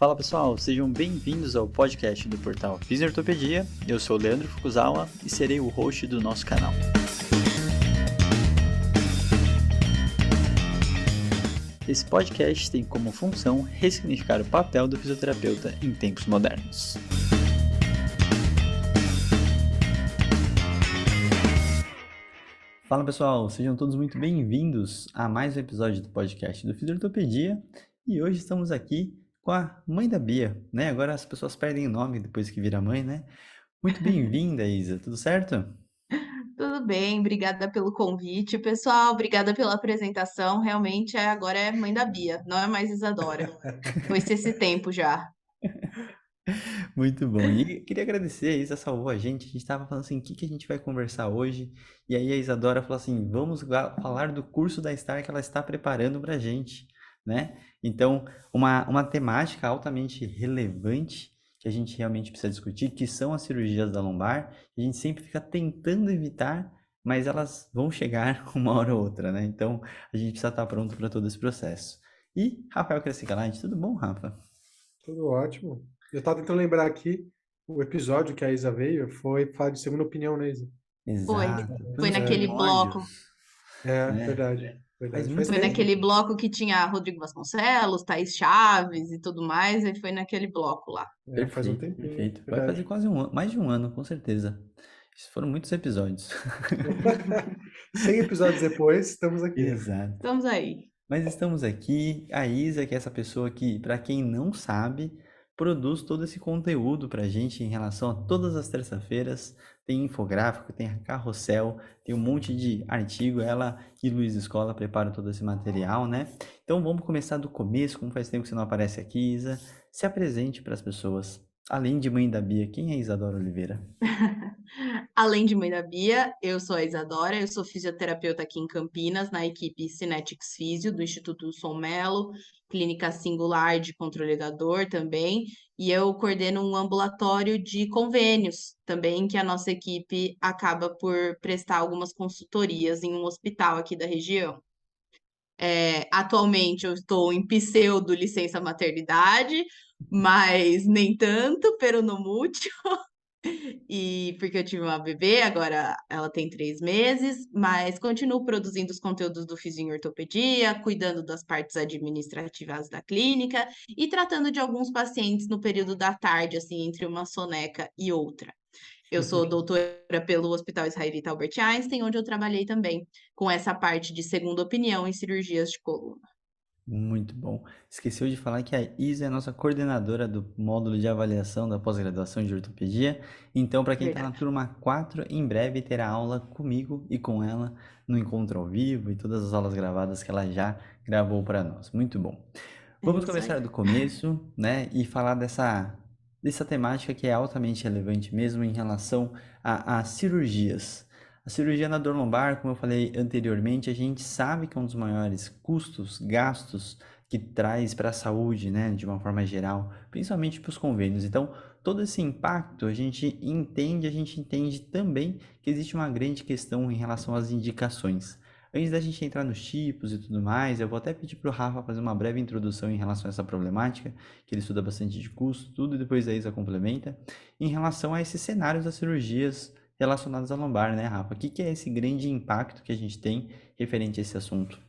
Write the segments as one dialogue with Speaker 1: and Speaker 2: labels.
Speaker 1: Fala pessoal, sejam bem-vindos ao podcast do portal Fisiortopedia. Eu sou o Leandro Fukuzawa e serei o host do nosso canal. Esse podcast tem como função ressignificar o papel do fisioterapeuta em tempos modernos. Fala pessoal, sejam todos muito bem-vindos a mais um episódio do podcast do Fisiortopedia. E hoje estamos aqui com a mãe da Bia, né? Agora as pessoas perdem o nome depois que vira mãe, né? Muito bem-vinda, Isa. Tudo certo?
Speaker 2: Tudo bem, obrigada pelo convite, pessoal. Obrigada pela apresentação. Realmente, agora é mãe da Bia, não é mais Isadora. Foi-se esse tempo já.
Speaker 1: Muito bom. E queria agradecer, a Isa salvou a gente. A gente estava falando assim, o que a gente vai conversar hoje? E aí a Isadora falou assim, vamos falar do curso da Star que ela está preparando para a gente, né? Então, uma temática altamente relevante que a gente realmente precisa discutir, que são as cirurgias da lombar. A gente sempre fica tentando evitar, mas elas vão chegar uma hora ou outra, né? Então, a gente precisa estar pronto para todo esse processo. E Rafael Crescicalante, tudo bom, Rafa?
Speaker 3: Tudo ótimo. Eu estava tentando lembrar aqui, o episódio que a Isa veio foi falar de segunda opinião, né, Isa?
Speaker 1: Exato.
Speaker 2: Foi
Speaker 1: Tantos
Speaker 2: naquele bloco.
Speaker 1: primórdios,
Speaker 3: É,
Speaker 1: né? Faz
Speaker 3: verdade. Faz
Speaker 1: muito
Speaker 2: Foi
Speaker 3: tempo.
Speaker 2: naquele bloco que tinha Rodrigo Vasconcelos, Thaís Chaves e tudo mais, e foi naquele bloco lá.
Speaker 3: Faz um
Speaker 1: Perfeito,
Speaker 3: tempinho,
Speaker 1: perfeito. Vai fazer
Speaker 3: verdade.
Speaker 1: quase um ano, mais de um ano, com certeza. Isso foram muitos episódios.
Speaker 3: 100 episódios depois, estamos aqui.
Speaker 1: Exato.
Speaker 2: Estamos aí.
Speaker 1: Mas estamos aqui, a Isa, que é essa pessoa que, para quem não sabe, produz todo esse conteúdo para a gente em relação a todas as terças-feiras. Tem infográfico, tem carrossel, tem um monte de artigo. Ela e Luiz Escola preparam todo esse material, né? Então vamos começar do começo, como faz tempo que você não aparece aqui, Isa. Se apresente para as pessoas. Além de mãe da Bia, quem é Isadora Oliveira?
Speaker 2: Além de mãe da Bia, eu sou a Isadora, eu sou fisioterapeuta aqui em Campinas, na equipe Cinetics Physio, do Instituto Som Melo, clínica singular de controle da dor também, e eu coordeno um ambulatório de convênios também, que a nossa equipe acaba por prestar algumas consultorias em um hospital aqui da região. Atualmente eu estou em pseudo licença maternidade, mas nem tanto, pero no mútil. E porque eu tive uma bebê, agora ela tem 3 meses, mas continuo produzindo os conteúdos do Fizinho em Ortopedia, cuidando das partes administrativas da clínica e tratando de alguns pacientes no período da tarde, assim, entre uma soneca e outra. Eu sou doutora pelo Hospital Israelita Albert Einstein, onde eu trabalhei também com essa parte de segunda opinião em cirurgias de coluna.
Speaker 1: Muito bom. Esqueceu de falar que a Isa é a nossa coordenadora do módulo de avaliação da pós-graduação de ortopedia. Então, para quem está na
Speaker 2: Verdade.
Speaker 1: turma 4, em breve terá aula comigo e com ela no encontro ao vivo e todas as aulas gravadas que ela já gravou para nós. Muito bom.
Speaker 2: É
Speaker 1: Vamos
Speaker 2: isso
Speaker 1: começar
Speaker 2: aí.
Speaker 1: do começo, né, e falar dessa temática que é altamente relevante mesmo em relação a cirurgias. A cirurgia na dor lombar, como eu falei anteriormente, a gente sabe que é um dos maiores custos, gastos que traz para a saúde, né, de uma forma geral, principalmente para os convênios. Então, todo esse impacto a gente entende também que existe uma grande questão em relação às indicações. Antes da gente entrar nos tipos e tudo mais, eu vou até pedir para o Rafa fazer uma breve introdução em relação a essa problemática, que ele estuda bastante de custo, tudo, e depois a Isa complementa, em relação a esses cenários das cirurgias relacionadas à lombar, né, Rafa? O que é esse grande impacto que a gente tem referente a esse assunto?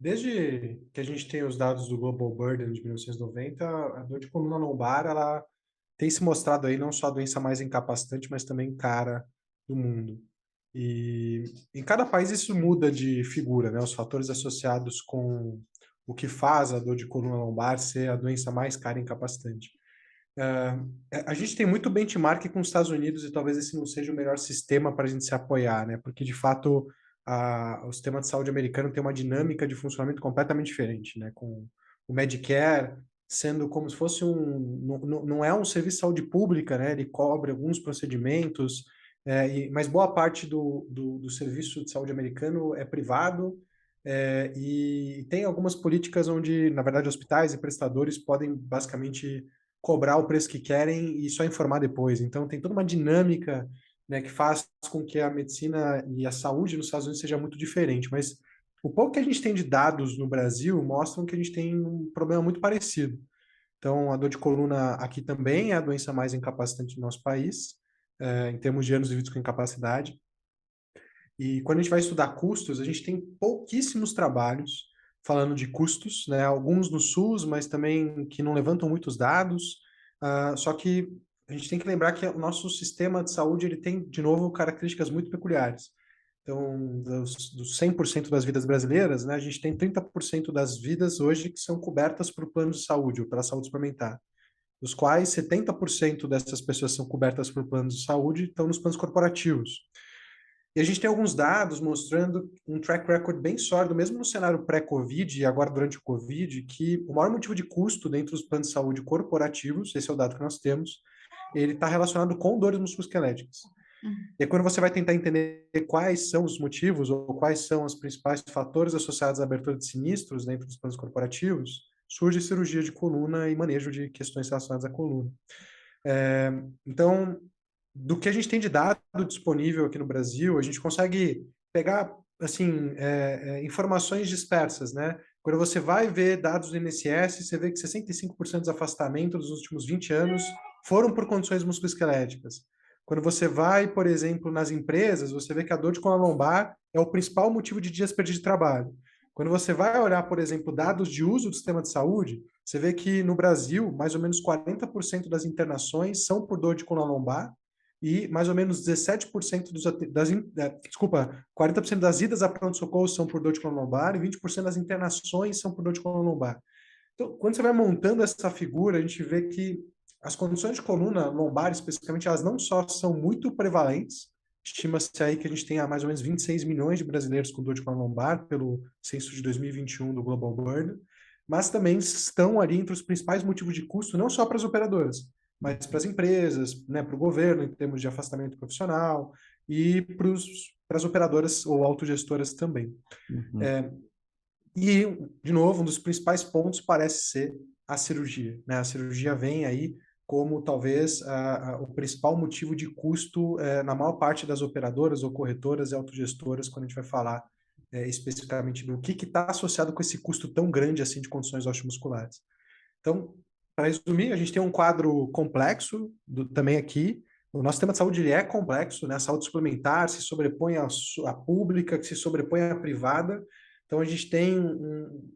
Speaker 3: Desde que a gente tem os dados do Global Burden de 1990, a dor de coluna lombar, ela tem se mostrado aí não só a doença mais incapacitante, mas também cara do mundo. E em cada país isso muda de figura, né? Os fatores associados com o que faz a dor de coluna lombar ser a doença mais cara e incapacitante. A gente tem muito benchmark com os Estados Unidos e talvez esse não seja o melhor sistema para a gente se apoiar, né? Porque de fato o sistema de saúde americano tem uma dinâmica de funcionamento completamente diferente, né? Com o Medicare sendo como se fosse não é um serviço de saúde pública, né? Ele cobre alguns procedimentos, mas boa parte do serviço de saúde americano é privado, e tem algumas políticas onde, na verdade, hospitais e prestadores podem basicamente cobrar o preço que querem e só informar depois. Então, tem toda uma dinâmica, né, que faz com que a medicina e a saúde nos Estados Unidos seja muito diferente. Mas O pouco que a gente tem de dados no Brasil mostram que a gente tem um problema muito parecido. Então, a dor de coluna aqui também é a doença mais incapacitante do nosso país, em termos de anos vividos com incapacidade. E quando a gente vai estudar custos, a gente tem pouquíssimos trabalhos falando de custos, né? Alguns no SUS, mas também que não levantam muitos dados. Só que a gente tem que lembrar que o nosso sistema de saúde ele tem, de novo, características muito peculiares. Então, dos 100% das vidas brasileiras, né, a gente tem 30% das vidas hoje que são cobertas por plano de saúde ou pela saúde suplementar, dos quais 70% dessas pessoas são cobertas por planos de saúde e estão nos planos corporativos. E a gente tem alguns dados mostrando um track record bem sólido, mesmo no cenário pré-Covid e agora durante o Covid, que o maior motivo de custo dentro dos planos de saúde corporativos, esse é o dado que nós temos, ele está relacionado com dores musculoesqueléticas. E aí, quando você vai tentar entender quais são os motivos ou quais são os principais fatores associados à abertura de sinistros dentro dos planos corporativos, surge cirurgia de coluna e manejo de questões relacionadas à coluna. Então, do que a gente tem de dado disponível aqui no Brasil, a gente consegue pegar assim informações dispersas, né? Quando você vai ver dados do INSS, você vê que 65% dos afastamentos dos últimos 20 anos foram por condições musculoesqueléticas. Quando você vai, por exemplo, nas empresas, você vê que a dor de coluna lombar é o principal motivo de dias perdidos de trabalho. Quando você vai olhar, por exemplo, dados de uso do sistema de saúde, você vê que no Brasil, mais ou menos 40% das internações são por dor de coluna lombar e mais ou menos 17% 40% das idas a pronto-socorro são por dor de coluna lombar e 20% das internações são por dor de coluna lombar. Então, quando você vai montando essa figura, a gente vê que as condições de coluna lombar, especificamente, elas não só são muito prevalentes, estima-se aí que a gente tenha mais ou menos 26 milhões de brasileiros com dor de coluna lombar, pelo censo de 2021 do Global Burden, mas também estão ali entre os principais motivos de custo, não só para as operadoras, mas para as empresas, né, para o governo, em termos de afastamento profissional, e para as operadoras ou autogestoras também.
Speaker 1: Uhum.
Speaker 3: E, de novo, um dos principais pontos parece ser a cirurgia, né? A cirurgia vem aí como talvez o principal motivo de custo na maior parte das operadoras ou corretoras e autogestoras, quando a gente vai falar especificamente do que está associado com esse custo tão grande assim de condições osteomusculares. Então, para resumir, a gente tem um quadro complexo também aqui. O nosso sistema de saúde ele é complexo, né? A saúde suplementar se sobrepõe à pública, que se sobrepõe à privada. Então, a gente tem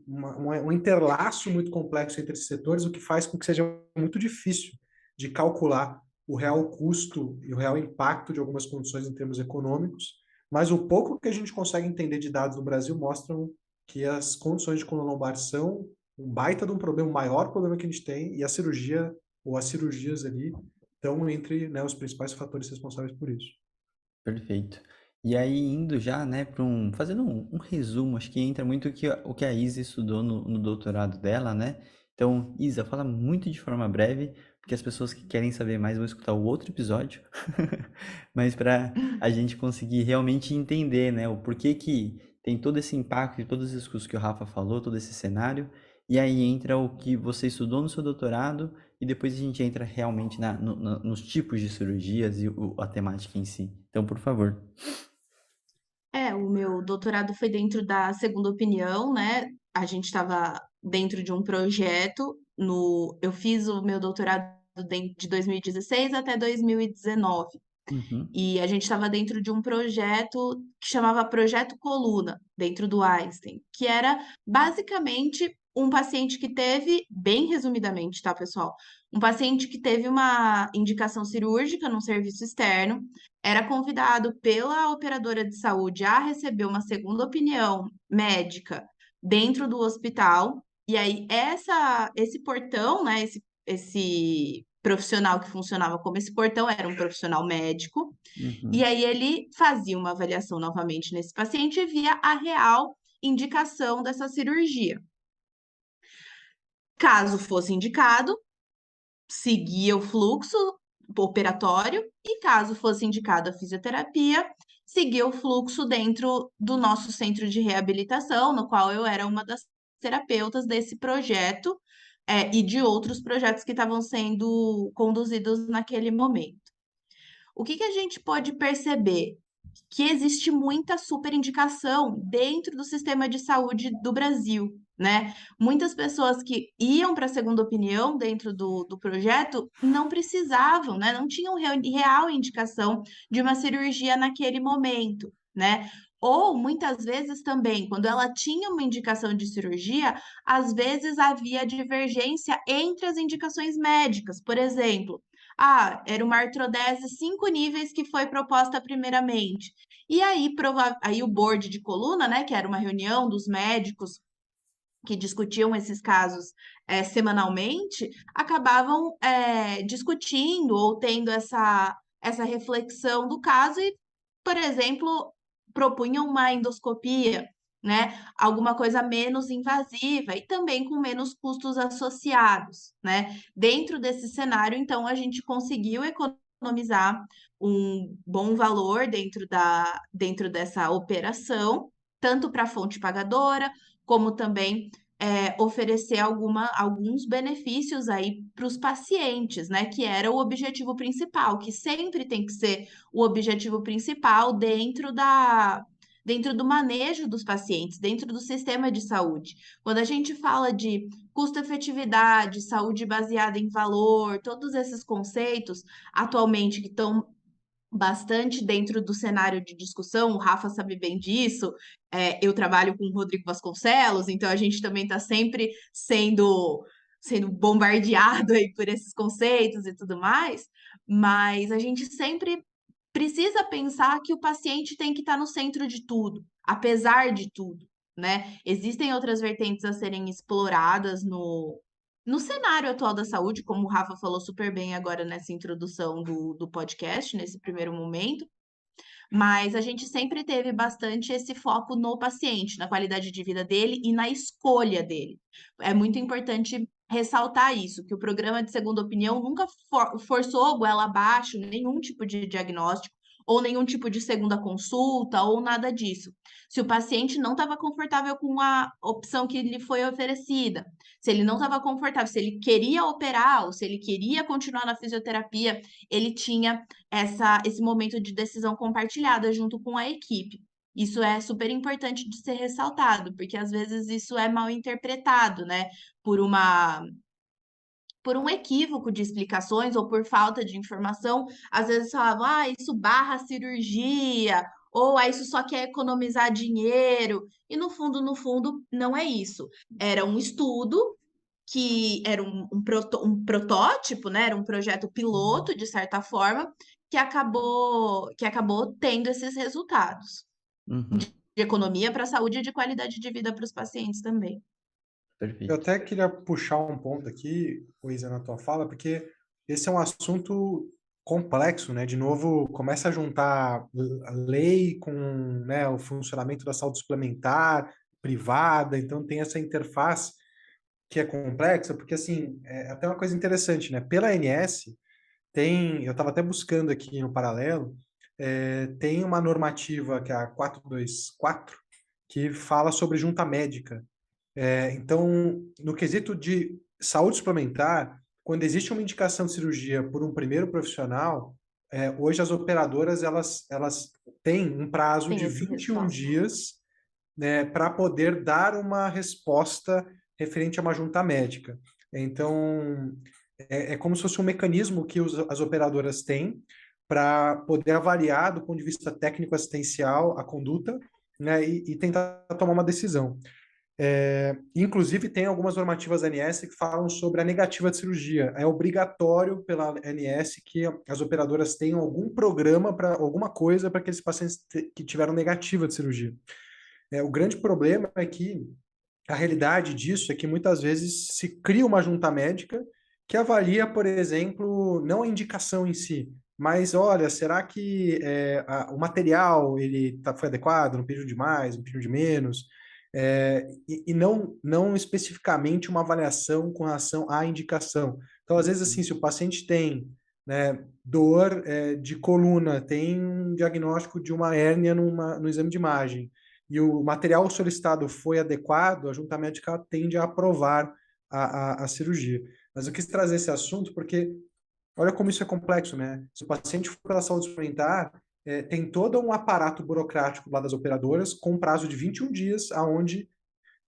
Speaker 3: um interlaço muito complexo entre esses setores, o que faz com que seja muito difícil de calcular o real custo e o real impacto de algumas condições em termos econômicos. Mas o pouco que a gente consegue entender de dados no Brasil mostram que as condições de coluna lombar são um baita de um problema, o maior problema que a gente tem, e a cirurgia, ou as cirurgias ali, estão entre, né, os principais fatores responsáveis por isso.
Speaker 1: Perfeito. E aí, indo já, né, fazendo um resumo, acho que entra muito o que a Isa estudou no doutorado dela, né? Então, Isa, fala muito de forma breve, porque as pessoas que querem saber mais vão escutar o outro episódio, mas para a gente conseguir realmente entender, né, o porquê que tem todo esse impacto e todos esses custos que o Rafa falou, todo esse cenário, e aí entra o que você estudou no seu doutorado, e depois a gente entra realmente nos tipos de cirurgias e a temática em si. Então, por favor.
Speaker 2: O meu doutorado foi dentro da segunda opinião, né? A gente estava dentro de um projeto eu fiz o meu doutorado de 2016 até 2019.
Speaker 1: Uhum,
Speaker 2: E a gente estava dentro de um projeto que chamava Projeto Coluna, dentro do Einstein, que era basicamente um paciente que teve, bem resumidamente, tá, pessoal? Um paciente que teve uma indicação cirúrgica num serviço externo, era convidado pela operadora de saúde a receber uma segunda opinião médica dentro do hospital. E aí, esse portão, né, esse profissional que funcionava como esse portão era um profissional médico, e
Speaker 1: uhum,
Speaker 2: aí ele fazia uma avaliação novamente nesse paciente e via a real indicação dessa cirurgia. Caso fosse indicado, seguia o fluxo operatório, e caso fosse indicada a fisioterapia, seguia o fluxo dentro do nosso centro de reabilitação, no qual eu era uma das terapeutas desse projeto, e de outros projetos que estavam sendo conduzidos naquele momento. O que que a gente pode perceber? que existe muita superindicação dentro do sistema de saúde do Brasil, né? Muitas pessoas que iam para a segunda opinião dentro do projeto não precisavam, né? Não tinham real indicação de uma cirurgia naquele momento, né? Ou muitas vezes também, quando ela tinha uma indicação de cirurgia, às vezes havia divergência entre as indicações médicas. Por exemplo, era uma artrodese 5 níveis que foi proposta primeiramente. E aí, aí o board de coluna, né, que era uma reunião dos médicos que discutiam esses casos semanalmente, acabavam discutindo ou tendo essa reflexão do caso e, por exemplo, propunham uma endoscopia, né? Alguma coisa menos invasiva e também com menos custos associados, né? Dentro desse cenário, então, a gente conseguiu economizar um bom valor dentro dessa operação, tanto para a fonte pagadora, como também oferecer alguns benefícios aí para os pacientes, né? Que era o objetivo principal, que sempre tem que ser o objetivo principal dentro do manejo dos pacientes, dentro do sistema de saúde. Quando a gente fala de custo-efetividade, saúde baseada em valor, todos esses conceitos atualmente que estão bastante dentro do cenário de discussão, o Rafa sabe bem disso. Eu trabalho com o Rodrigo Vasconcelos, então a gente também está sempre sendo bombardeado aí por esses conceitos e tudo mais, mas a gente sempre precisa pensar que o paciente tem que estar no centro de tudo, apesar de tudo, né? Existem outras vertentes a serem exploradas no cenário atual da saúde, como o Rafa falou super bem agora nessa introdução do podcast, nesse primeiro momento, mas a gente sempre teve bastante esse foco no paciente, na qualidade de vida dele e na escolha dele. É muito importante ressaltar isso, que o programa de segunda opinião nunca forçou goela abaixo nenhum tipo de diagnóstico ou nenhum tipo de segunda consulta ou nada disso. Se o paciente não estava confortável com a opção que lhe foi oferecida, se ele não estava confortável, se ele queria operar ou se ele queria continuar na fisioterapia, ele tinha esse momento de decisão compartilhada junto com a equipe. Isso é super importante de ser ressaltado, porque às vezes isso é mal interpretado, né? Por um equívoco de explicações ou por falta de informação. Às vezes falavam, isso barra a cirurgia, ou isso só quer economizar dinheiro. E no fundo, não é isso. Era um estudo que era um protótipo, né? Era um projeto piloto, de certa forma, que acabou tendo esses resultados
Speaker 1: Uhum,
Speaker 2: de economia para a saúde e de qualidade de vida para os pacientes também.
Speaker 3: Eu
Speaker 1: perfeito.
Speaker 3: até queria puxar um ponto aqui, Luísa, na tua fala, porque esse é um assunto complexo, né? De novo, começa a juntar a lei com, né, o funcionamento da saúde suplementar, privada, então tem essa interface que é complexa, porque assim, é até uma coisa interessante, né? Pela ANS, eu estava até buscando aqui no paralelo, tem uma normativa que é a 424, que fala sobre junta médica. Então, no quesito de saúde suplementar, quando existe uma indicação de cirurgia por um primeiro profissional, hoje as operadoras elas têm um prazo
Speaker 2: Tem
Speaker 3: de
Speaker 2: esse
Speaker 3: 21
Speaker 2: respaldo.
Speaker 3: dias, né, para poder dar uma resposta referente a uma junta médica. Então, é como se fosse um mecanismo que as operadoras têm para poder avaliar, do ponto de vista técnico-assistencial, a conduta, né, e tentar tomar uma decisão. Inclusive, tem algumas normativas ANS que falam sobre a negativa de cirurgia. É obrigatório pela ANS que as operadoras tenham algum programa para alguma coisa para aqueles pacientes que tiveram negativa de cirurgia. O grande problema é que a realidade disso é que muitas vezes se cria uma junta médica que avalia, por exemplo, não a indicação em si, mas olha, será que o material foi adequado, não pediu de mais, não pediu de menos, e não especificamente uma avaliação com relação à indicação. Então, às vezes, assim, se o paciente tem, né, dor de coluna, tem um diagnóstico de uma hérnia no exame de imagem, e o material solicitado foi adequado, a junta médica tende a aprovar a cirurgia. Mas eu quis trazer esse assunto porque olha como isso é complexo, né? Se o paciente for pela saúde suplementar, tem todo um aparato burocrático lá das operadoras, com prazo de 21 dias, aonde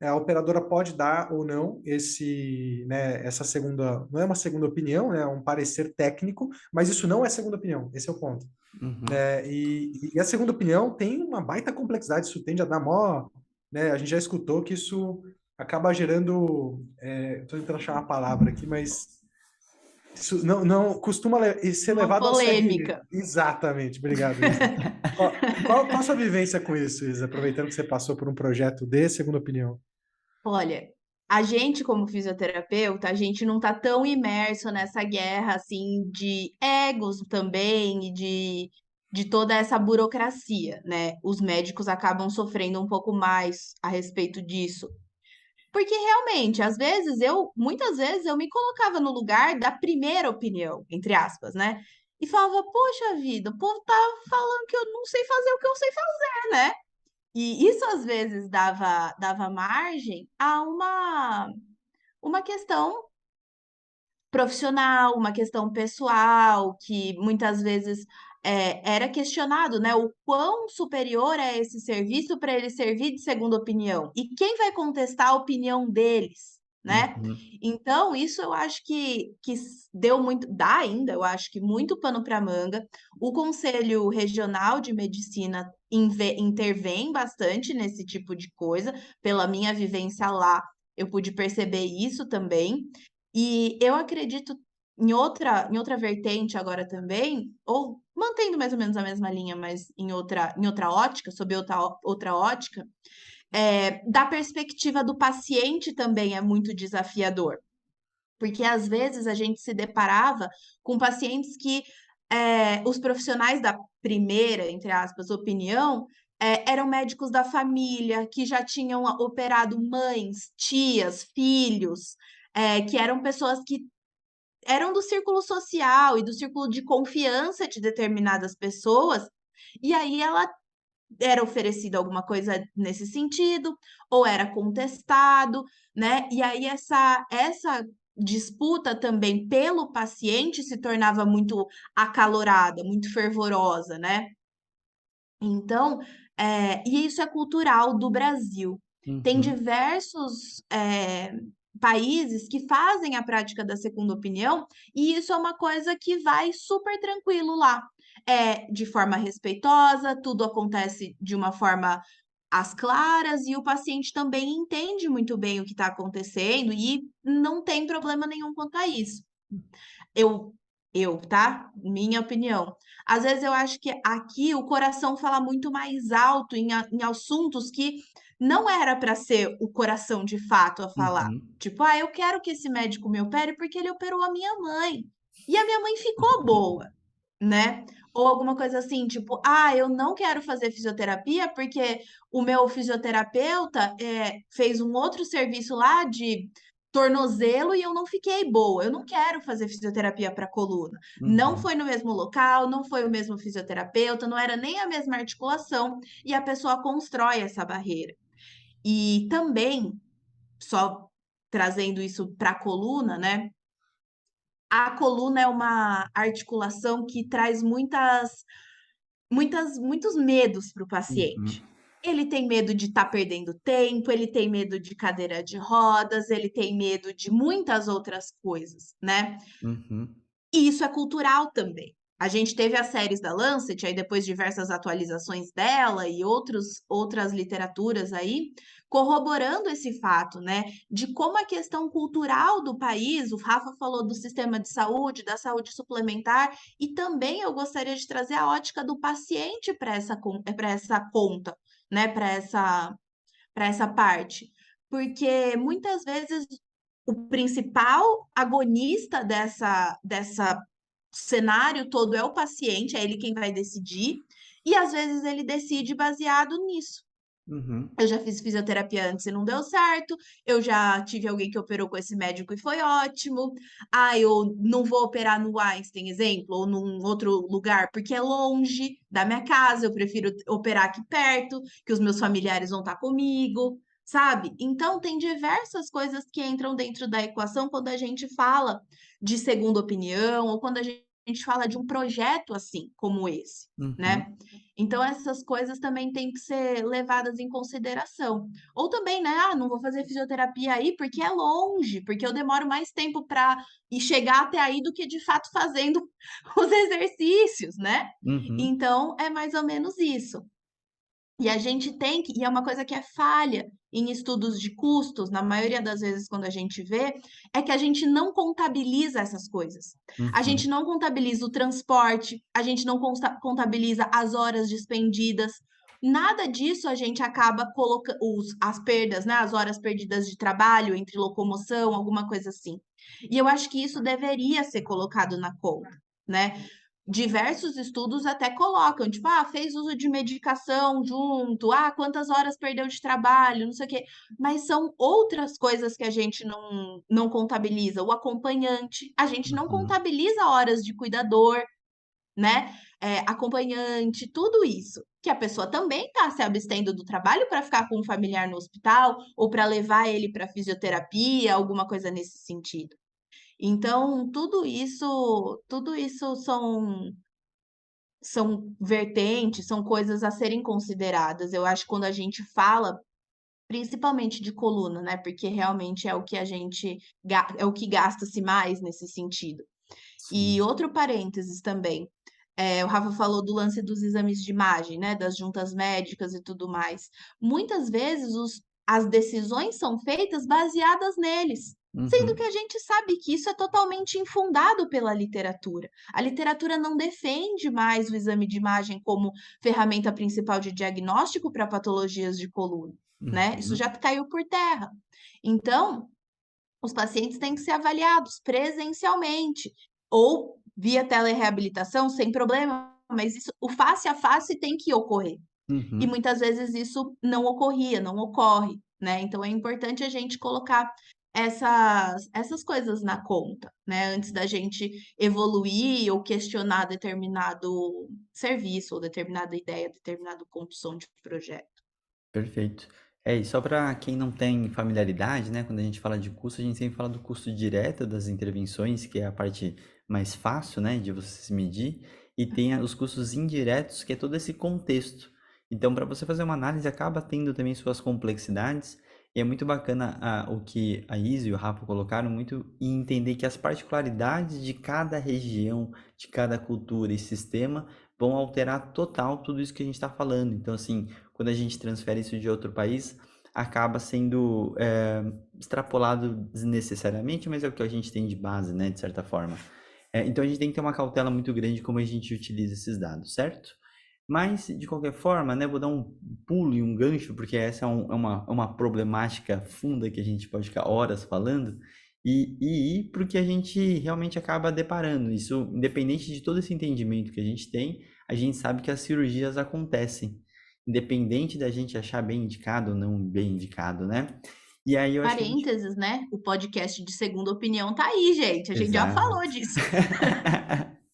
Speaker 3: a operadora pode dar ou não essa segunda, não é uma segunda opinião, né, é um parecer técnico, mas isso não é segunda opinião, esse é o ponto.
Speaker 1: Uhum.
Speaker 3: Né? E a segunda opinião tem uma baita complexidade, isso tende a dar mó, né, a gente já escutou que isso acaba gerando, estou tentando achar uma palavra aqui, mas isso não costuma ser
Speaker 2: Uma
Speaker 3: levado a sério.
Speaker 2: polêmica.
Speaker 3: Exatamente, obrigado, Isa. Qual a sua vivência com isso, Isa? Aproveitando que você passou por um projeto de segunda opinião.
Speaker 2: Olha, a gente, como fisioterapeuta, a gente não tá tão imerso nessa guerra assim de egos também e de toda essa burocracia, né? Os médicos acabam sofrendo um pouco mais a respeito disso. Porque realmente, muitas vezes eu me colocava no lugar da primeira opinião, entre aspas, né? E falava, poxa vida, o povo tá falando que eu não sei fazer o que eu sei fazer, né? E isso às vezes dava margem a uma questão profissional, uma questão pessoal, que muitas vezes era questionado, né? O quão superior é esse serviço para ele servir de segunda opinião? E quem vai contestar a opinião deles, né?
Speaker 1: Uhum.
Speaker 2: Então, isso eu acho que deu muito, dá ainda, eu acho que muito pano para manga. O Conselho Regional de Medicina intervém bastante nesse tipo de coisa, pela minha vivência lá, eu pude perceber isso também. E eu acredito em outra vertente agora também, ou mantendo mais ou menos a mesma linha, mas em outra ótica, sob outra ótica, da perspectiva do paciente também é muito desafiador. Porque às vezes a gente se deparava com pacientes que os profissionais da primeira, entre aspas, opinião, eram médicos da família, que já tinham operado mães, tias, filhos, que eram pessoas que eram do círculo social e do círculo de confiança de determinadas pessoas, e aí ela era oferecida alguma coisa nesse sentido, ou era contestado, né? E aí essa disputa também pelo paciente se tornava muito acalorada, muito fervorosa, né? Então, e isso é cultural do Brasil. Tem
Speaker 1: Uhum.
Speaker 2: diversos, países que fazem a prática da segunda opinião, e isso é uma coisa que vai super tranquilo lá. É de forma respeitosa, tudo acontece de uma forma às claras, e o paciente também entende muito bem o que está acontecendo e não tem problema nenhum quanto a isso. Eu tá? Minha opinião. Às vezes eu acho que aqui o coração fala muito mais alto em assuntos que não era para ser o coração de fato a falar.
Speaker 1: Uhum.
Speaker 2: Tipo: "Ah, eu quero que esse médico me opere porque ele operou a minha mãe, e a minha mãe ficou boa", né. Ou alguma coisa assim, tipo: "Ah, eu não quero fazer fisioterapia porque o meu fisioterapeuta, fez um outro serviço lá de tornozelo e eu não fiquei boa. Eu não quero fazer fisioterapia para coluna". Não
Speaker 1: Uhum.
Speaker 2: foi no mesmo local, não foi o mesmo fisioterapeuta, não era nem a mesma articulação, e a pessoa constrói essa barreira. E também, só trazendo isso para a coluna, né, a coluna é uma articulação que traz muitos medos para o
Speaker 1: Uhum.
Speaker 2: paciente. Ele tem medo de estar perdendo tempo, ele tem medo de cadeira de rodas, ele tem medo de muitas outras coisas, né.
Speaker 1: Uhum.
Speaker 2: E isso é cultural também. A gente teve as séries da Lancet, aí depois diversas atualizações dela e outras literaturas aí, corroborando esse fato, né, de como a questão cultural do país, o Rafa falou do sistema de saúde, da saúde suplementar, e também eu gostaria de trazer a ótica do paciente para essa conta, né, para essa parte. Porque muitas vezes o principal agonista dessa cenário todo é o paciente, é ele quem vai decidir, e às vezes ele decide baseado nisso.
Speaker 1: Uhum.
Speaker 2: Eu já fiz fisioterapia antes e não deu certo, eu já tive alguém que operou com esse médico e foi ótimo. Ah, eu não vou operar no Einstein, exemplo, ou num outro lugar, porque é longe da minha casa, eu prefiro operar aqui perto, que os meus familiares vão estar comigo, sabe? Então, tem diversas coisas que entram dentro da equação quando a gente fala de segunda opinião, ou quando a gente gente fala de um projeto assim, como esse,
Speaker 1: Uhum.
Speaker 2: né? Então, essas coisas também têm que ser levadas em consideração. Ou também, né? Ah, não vou fazer fisioterapia aí porque é longe, porque eu demoro mais tempo para ir chegar até aí do que de fato fazendo os exercícios, né?
Speaker 1: Uhum.
Speaker 2: Então, é mais ou menos isso. E a gente tem que, e é uma coisa que é falha em estudos de custos, na maioria das vezes quando a gente vê, é que a gente não contabiliza essas coisas. A gente
Speaker 1: Uhum.
Speaker 2: não contabiliza o transporte, a gente não contabiliza as horas despendidas. Nada disso a gente acaba colocando as perdas, né? As horas perdidas de trabalho entre locomoção, alguma coisa assim. E eu acho que isso deveria ser colocado na conta, né? Diversos estudos até colocam, tipo, ah, fez uso de medicação junto, ah, quantas horas perdeu de trabalho, não sei o quê. Mas são outras coisas que a gente não contabiliza. O acompanhante, a gente não
Speaker 1: Uhum.
Speaker 2: contabiliza horas de cuidador, né? Acompanhante, tudo isso. Que a pessoa também está se abstendo do trabalho para ficar com um familiar no hospital ou para levar ele para fisioterapia, alguma coisa nesse sentido. Então, tudo isso são vertentes, são coisas a serem consideradas. Eu acho que quando a gente fala, principalmente de coluna, né, porque realmente é o que a gente é o que gasta-se mais nesse sentido. E
Speaker 1: Sim.
Speaker 2: outro parênteses também, o Rafa falou do lance dos exames de imagem, né, das juntas médicas e tudo mais. Muitas vezes as decisões são feitas baseadas neles, sendo que
Speaker 1: Uhum.
Speaker 2: a gente sabe que isso é totalmente infundado pela literatura. A literatura não defende mais o exame de imagem como ferramenta principal de diagnóstico para patologias de coluna, né? Isso
Speaker 1: Uhum.
Speaker 2: já caiu por terra. Então, os pacientes têm que ser avaliados presencialmente ou via telereabilitação, sem problema, mas isso, o face a face tem que ocorrer. E
Speaker 1: Uhum.
Speaker 2: muitas vezes isso não ocorria, não ocorre, né? Então é importante a gente colocar essas coisas na conta, né? Antes da gente evoluir ou questionar determinado serviço ou determinada ideia, determinada condução de projeto.
Speaker 1: Perfeito. E só para quem não tem familiaridade, né, quando a gente fala de custo, a gente sempre fala do custo direto das intervenções, que é a parte mais fácil, né, de você se medir, e tem os custos indiretos, que é todo esse contexto. Então, para você fazer uma análise, acaba tendo também suas complexidades, e é muito bacana o que a Isa e o Rafa colocaram muito, e entender que as particularidades de cada região, de cada cultura e sistema, vão alterar total tudo isso que a gente está falando. Então, assim, quando a gente transfere isso de outro país, acaba sendo extrapolado desnecessariamente, mas é o que a gente tem de base, né, de certa forma. Então a gente tem que ter uma cautela muito grande como a gente utiliza esses dados, certo? Mas, de qualquer forma, né, vou dar um pulo e um gancho, porque essa é uma problemática funda que a gente pode ficar horas falando, e porque a gente realmente acaba deparando. Isso, independente de todo esse entendimento que a gente sabe que as cirurgias acontecem, independente da gente achar bem indicado ou não bem indicado, né? E aí eu acho que a gente.
Speaker 2: Parênteses, né? O podcast de segunda opinião tá aí, gente. A gente já
Speaker 1: Exato.
Speaker 2: falou disso.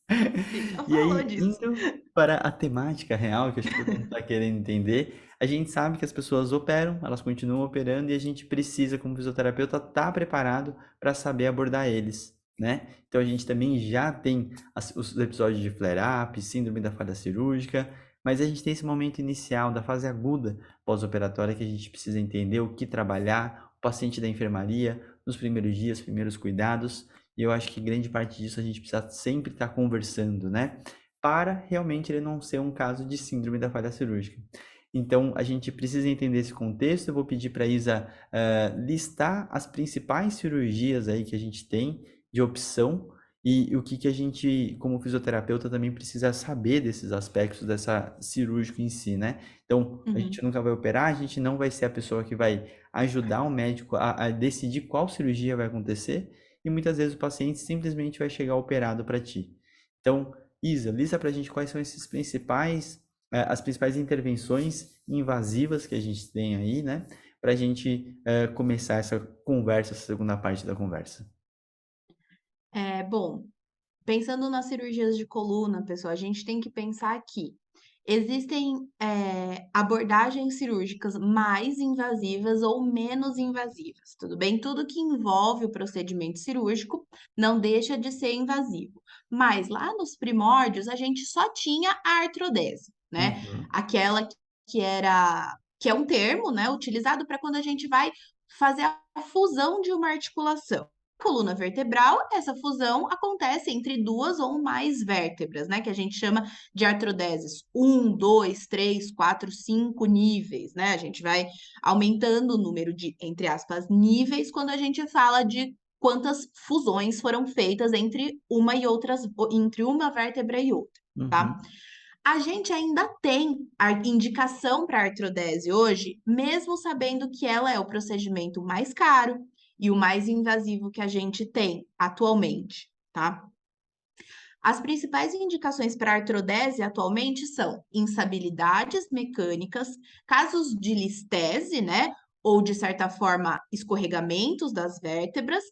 Speaker 2: A gente já
Speaker 1: E
Speaker 2: falou
Speaker 1: aí,
Speaker 2: disso.
Speaker 1: indo para a temática real, que acho que todo mundo está querendo entender, a gente sabe que as pessoas operam, elas continuam operando e a gente precisa, como fisioterapeuta, estar preparado para saber abordar eles, né? Então a gente também já tem os episódios de flare-up, síndrome da falha cirúrgica, mas a gente tem esse momento inicial da fase aguda pós-operatória que a gente precisa entender o que trabalhar, o paciente da enfermaria, nos primeiros dias, primeiros cuidados. E eu acho que grande parte disso a gente precisa sempre estar conversando, né? Para realmente ele não ser um caso de síndrome da falha cirúrgica. Então, a gente precisa entender esse contexto. Eu vou pedir para a Isa listar as principais cirurgias aí que a gente tem de opção e o que a gente, como fisioterapeuta, também precisa saber desses aspectos dessa cirúrgico em si, né? Então, a gente
Speaker 2: Uhum.
Speaker 1: nunca vai operar, a gente não vai ser a pessoa que vai ajudar o médico a decidir qual cirurgia vai acontecer, e muitas vezes o paciente simplesmente vai chegar operado para ti. Então, Isa, lista para a gente quais são esses principais, as principais intervenções invasivas que a gente tem aí, né? Para a gente começar essa conversa, essa segunda parte da conversa.
Speaker 2: Bom, pensando nas cirurgias de coluna, pessoal, a gente tem que pensar aqui. Existem abordagens cirúrgicas mais invasivas ou menos invasivas, tudo bem? Tudo que envolve o procedimento cirúrgico não deixa de ser invasivo. Mas lá nos primórdios a gente só tinha a artrodese, né?
Speaker 1: Uhum.
Speaker 2: Aquela que é um termo, né, utilizado para quando a gente vai fazer a fusão de uma articulação. Coluna vertebral, essa fusão acontece entre duas ou mais vértebras, né? Que a gente chama de artrodeses. 1, 2, 3, 4, 5 níveis, né? A gente vai aumentando o número de, entre aspas, níveis quando a gente fala de quantas fusões foram feitas entre entre uma vértebra e outra, tá?
Speaker 1: Uhum.
Speaker 2: A gente ainda tem a indicação para artrodese hoje, mesmo sabendo que ela é o procedimento mais caro e o mais invasivo que a gente tem atualmente, tá? As principais indicações para artrodese atualmente são instabilidades mecânicas, casos de listese, né? Ou de certa forma, escorregamentos das vértebras,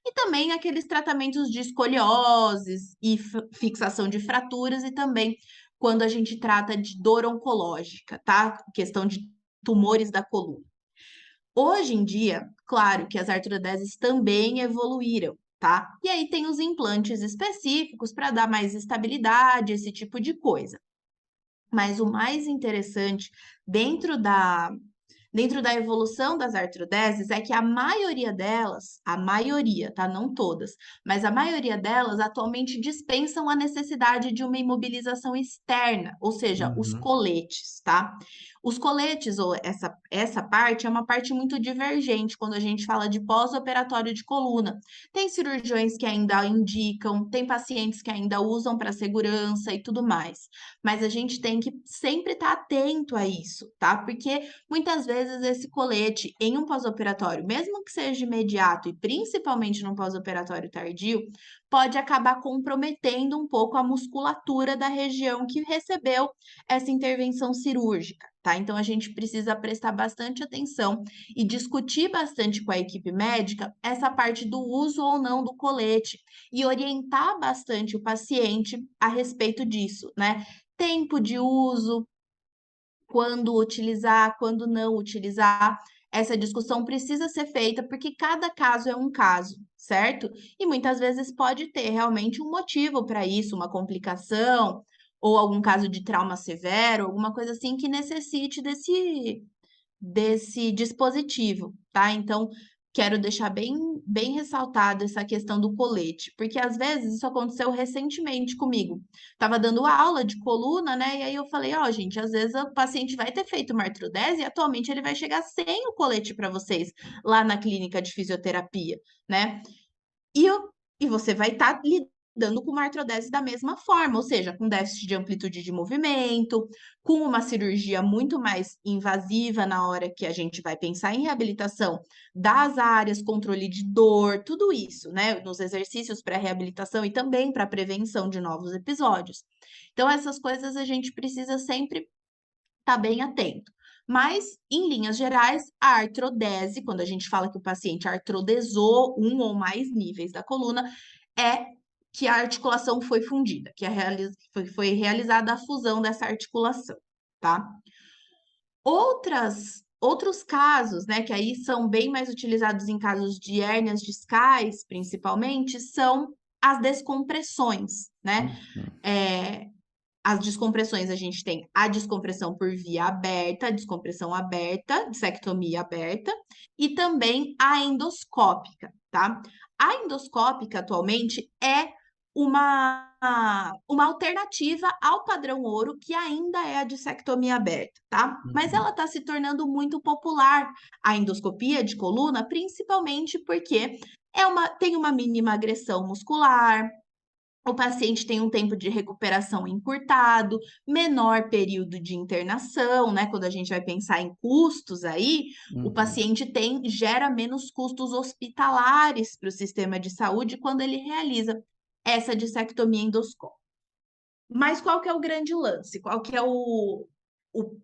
Speaker 2: e também aqueles tratamentos de escolioses e fixação de fraturas, e também quando a gente trata de dor oncológica, tá? Questão de tumores da coluna. Hoje em dia, claro que as artrodeses também evoluíram, tá? E aí tem os implantes específicos para dar mais estabilidade, esse tipo de coisa. Mas o mais interessante dentro da evolução das artrodeses é que a maioria, tá? Não todas, mas a maioria delas atualmente dispensam a necessidade de uma imobilização externa, ou seja, os
Speaker 1: Uhum.
Speaker 2: coletes, tá? Os coletes, ou essa parte, é uma parte muito divergente quando a gente fala de pós-operatório de coluna. Tem cirurgiões que ainda indicam, tem pacientes que ainda usam para segurança e tudo mais. Mas a gente tem que sempre estar atento a isso, tá? Porque muitas vezes esse colete em um pós-operatório, mesmo que seja imediato e principalmente num pós-operatório tardio, pode acabar comprometendo um pouco a musculatura da região que recebeu essa intervenção cirúrgica, tá? Então a gente precisa prestar bastante atenção e discutir bastante com a equipe médica essa parte do uso ou não do colete e orientar bastante o paciente a respeito disso, né? Tempo de uso, quando utilizar, quando não utilizar. Essa discussão precisa ser feita porque cada caso é um caso, certo? E muitas vezes pode ter realmente um motivo para isso, uma complicação ou algum caso de trauma severo, alguma coisa assim que necessite desse dispositivo, tá? Então, quero deixar bem ressaltado essa questão do colete, porque às vezes isso aconteceu recentemente comigo. Tava dando aula de coluna, né? E aí eu falei, ó, gente, às vezes o paciente vai ter feito uma artrodese e atualmente ele vai chegar sem o colete para vocês lá na clínica de fisioterapia, né? E, e você vai estar lidando com uma artrodese da mesma forma, ou seja, com déficit de amplitude de movimento, com uma cirurgia muito mais invasiva na hora que a gente vai pensar em reabilitação das áreas, controle de dor, tudo isso, né? Nos exercícios para reabilitação e também para prevenção de novos episódios. Então, essas coisas a gente precisa sempre estar bem atento. Mas, em linhas gerais, a artrodese, quando a gente fala que o paciente artrodesou um ou mais níveis da coluna, é que a articulação foi fundida, que foi realizada a fusão dessa articulação, tá? Outros casos, né, que aí são bem mais utilizados em casos de hérnias discais, principalmente, são as descompressões, né?
Speaker 1: Uhum.
Speaker 2: As descompressões, a gente tem a descompressão por via aberta, descompressão aberta, dissectomia aberta, e também a endoscópica, tá? A endoscópica, atualmente, é uma alternativa ao padrão ouro, que ainda é a dissectomia aberta, tá? Mas ela
Speaker 1: Uhum.
Speaker 2: está se tornando muito popular, a endoscopia de coluna, principalmente porque tem uma mínima agressão muscular, o paciente tem um tempo de recuperação encurtado, menor período de internação, né? Quando a gente vai pensar em custos aí, o
Speaker 1: Uhum.
Speaker 2: paciente gera menos custos hospitalares para o sistema de saúde quando ele realiza essa dissectomia endoscópica. Mas qual que é o grande lance? Qual que é o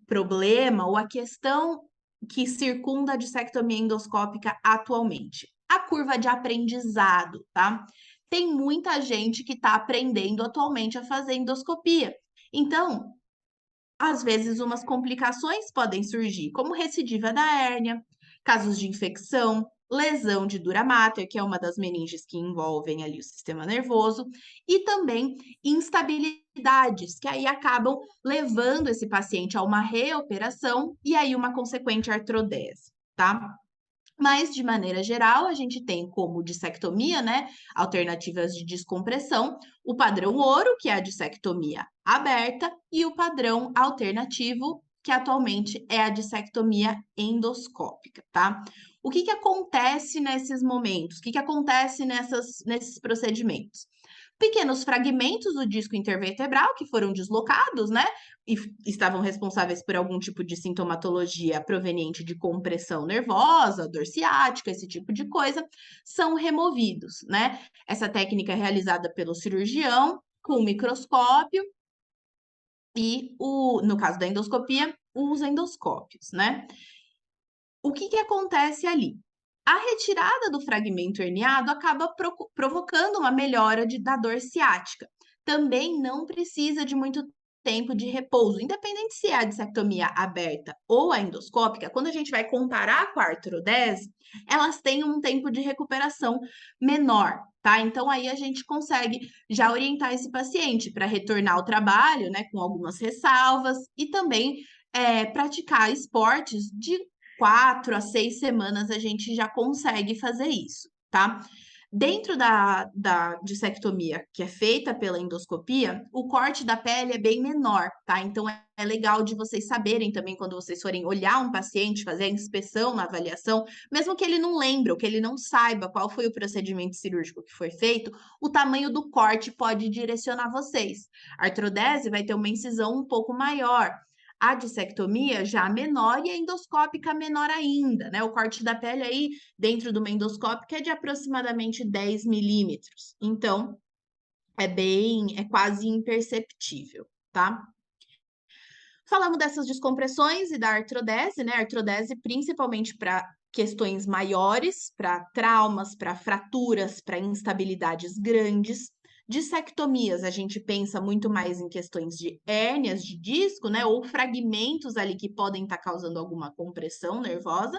Speaker 2: problema ou a questão que circunda a dissectomia endoscópica atualmente? A curva de aprendizado, tá? Tem muita gente que está aprendendo atualmente a fazer endoscopia. Então, às vezes umas complicações podem surgir, como recidiva da hérnia, casos de infecção, lesão de dura mater, que é uma das meninges que envolvem ali o sistema nervoso, e também instabilidades, que aí acabam levando esse paciente a uma reoperação e aí uma consequente artrodese, tá? Mas, de maneira geral, a gente tem como dissectomia, né, alternativas de descompressão, o padrão ouro, que é a dissectomia aberta, e o padrão alternativo, que atualmente é a dissectomia endoscópica, tá? O que que acontece nesses momentos? O que que acontece nesses procedimentos? Pequenos fragmentos do disco intervertebral que foram deslocados, né? E estavam responsáveis por algum tipo de sintomatologia proveniente de compressão nervosa, dor ciática, esse tipo de coisa, são removidos, né? Essa técnica é realizada pelo cirurgião com microscópio e, no caso da endoscopia, os endoscópios, né? O que que acontece ali? A retirada do fragmento herniado acaba provocando uma melhora da dor ciática. Também não precisa de muito tempo de repouso, independente se é a dissectomia aberta ou a endoscópica, quando a gente vai comparar com a artrodese, elas têm um tempo de recuperação menor, tá? Então aí a gente consegue já orientar esse paciente para retornar ao trabalho, né, com algumas ressalvas e também praticar esportes de 4 a 6 semanas a gente já consegue fazer isso, tá? Dentro da dissectomia, que é feita pela endoscopia, o corte da pele é bem menor, tá? Então é legal de vocês saberem também, quando vocês forem olhar um paciente, fazer a inspeção na avaliação, mesmo que ele não lembre ou que ele não saiba qual foi o procedimento cirúrgico que foi feito, o tamanho do corte pode direcionar vocês. A artrodese vai ter uma incisão um pouco maior. A dissectomia já menor e a endoscópica menor ainda, né? O corte da pele aí dentro de uma endoscópica é de aproximadamente 10 milímetros. Então, é quase imperceptível, tá? Falamos dessas descompressões e da artrodese, né? Artrodese principalmente para questões maiores, para traumas, para fraturas, para instabilidades grandes. Dissectomias, a gente pensa muito mais em questões de hérnias de disco, né? Ou fragmentos ali que podem estar causando alguma compressão nervosa.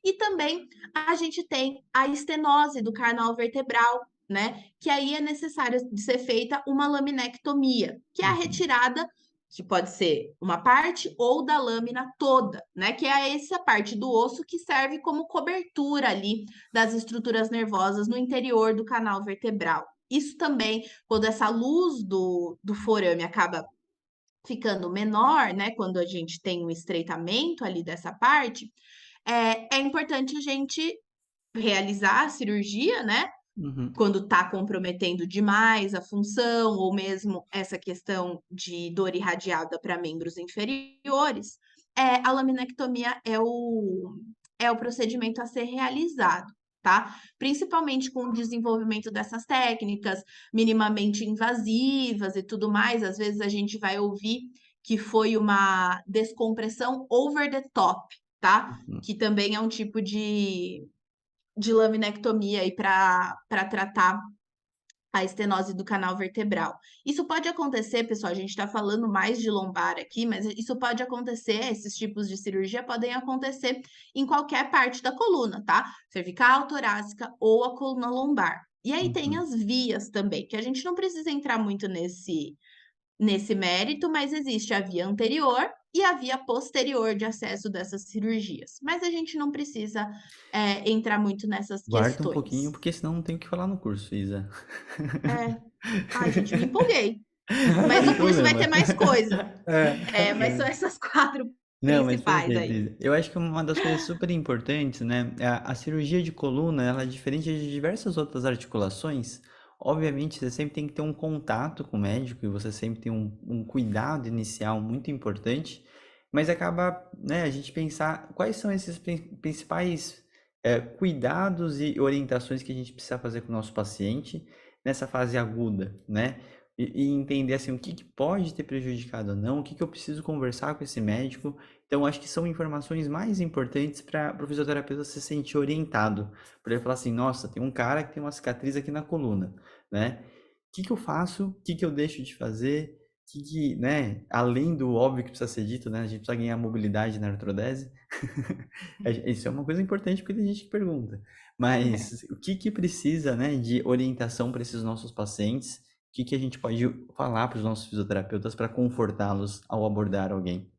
Speaker 2: E também a gente tem a estenose do canal vertebral, né? Que aí é necessário de ser feita uma laminectomia, que é a
Speaker 1: Uhum.
Speaker 2: retirada que pode ser uma parte ou da lâmina toda, né? Que é essa parte do osso que serve como cobertura ali das estruturas nervosas no interior do canal vertebral. Isso também, quando essa luz do forame acaba ficando menor, né? Quando a gente tem um estreitamento ali dessa parte, é importante a gente realizar a cirurgia, né?
Speaker 1: Uhum.
Speaker 2: Quando está comprometendo demais a função, ou mesmo essa questão de dor irradiada para membros inferiores, a laminectomia é o procedimento a ser realizado, tá? Principalmente com o desenvolvimento dessas técnicas minimamente invasivas e tudo mais, às vezes a gente vai ouvir que foi uma descompressão over the top, tá?
Speaker 1: Uhum.
Speaker 2: Que também é um tipo de laminectomia aí para tratar a estenose do canal vertebral. Isso pode acontecer, pessoal, a gente está falando mais de lombar aqui, mas isso pode acontecer, esses tipos de cirurgia podem acontecer em qualquer parte da coluna, tá? Cervical, torácica ou a coluna lombar. E aí tem
Speaker 1: Uhum.
Speaker 2: as vias também, que a gente não precisa entrar muito nesse mérito, mas existe a via anterior e a via posterior de acesso dessas cirurgias. Mas a gente não precisa entrar muito nessas
Speaker 1: Guarda um pouquinho,
Speaker 2: questões.
Speaker 1: porque senão não tem o que falar no curso, Isa.
Speaker 2: É. Ai, gente, me empolguei.
Speaker 1: Não
Speaker 2: Mas
Speaker 1: tem
Speaker 2: o curso vai ter
Speaker 1: problema.
Speaker 2: mais coisa.
Speaker 3: É,
Speaker 2: Mas são essas quatro
Speaker 1: Não, mas
Speaker 2: principais
Speaker 1: perfeito,
Speaker 2: aí.
Speaker 1: Isa. Eu acho que uma das coisas super importantes, né, a cirurgia de coluna, ela é diferente de diversas outras articulações. Obviamente, você sempre tem que ter um contato com o médico e você sempre tem um cuidado inicial muito importante, mas acaba, né, a gente pensar quais são esses principais cuidados e orientações que a gente precisa fazer com o nosso paciente nessa fase aguda, né? E entender assim o que que pode ter prejudicado ou não, o que que eu preciso conversar com esse médico. Então, acho que são informações mais importantes para o fisioterapeuta se sentir orientado. Para ele falar assim, nossa, tem um cara que tem uma cicatriz aqui na coluna, né? O que que eu faço? O que que eu deixo de fazer? né, além do óbvio que precisa ser dito, né, a gente precisa ganhar mobilidade na artrodese. Isso é uma coisa importante porque tem gente que pergunta. Mas o que precisa, né, de orientação para esses nossos pacientes? O que a gente pode falar para os nossos fisioterapeutas para confortá-los ao abordar alguém?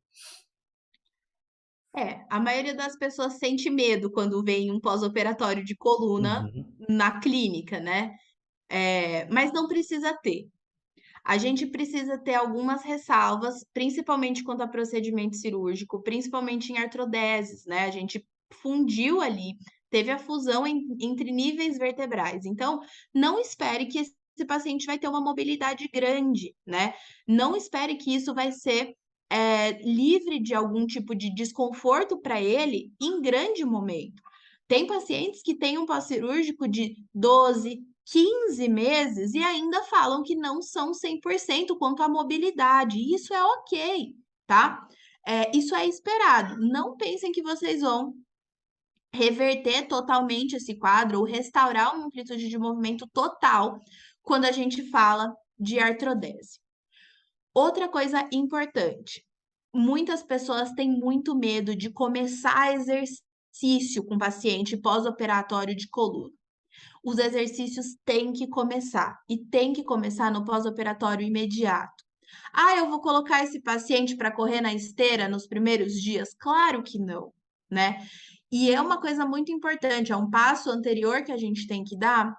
Speaker 2: A maioria das pessoas sente medo quando vem um pós-operatório de coluna
Speaker 1: Uhum.
Speaker 2: na clínica, né? Mas não precisa ter. A gente precisa ter algumas ressalvas, principalmente quanto a procedimento cirúrgico, principalmente em artrodeses, né? A gente fundiu ali, teve a fusão entre níveis vertebrais. Então, não espere que esse paciente vai ter uma mobilidade grande, né? Não espere que isso vai ser livre de algum tipo de desconforto para ele em grande momento. Tem pacientes que têm um pós-cirúrgico de 12, 15 meses e ainda falam que não são 100% quanto à mobilidade. E isso é ok, tá? Isso é esperado. Não pensem que vocês vão reverter totalmente esse quadro ou restaurar uma amplitude de movimento total quando a gente fala de artrodese. Outra coisa importante, muitas pessoas têm muito medo de começar exercício com paciente pós-operatório de coluna. Os exercícios têm que começar e tem que começar no pós-operatório imediato. Ah, eu vou colocar esse paciente para correr na esteira nos primeiros dias? Claro que não, né? E é uma coisa muito importante, é um passo anterior que a gente tem que dar,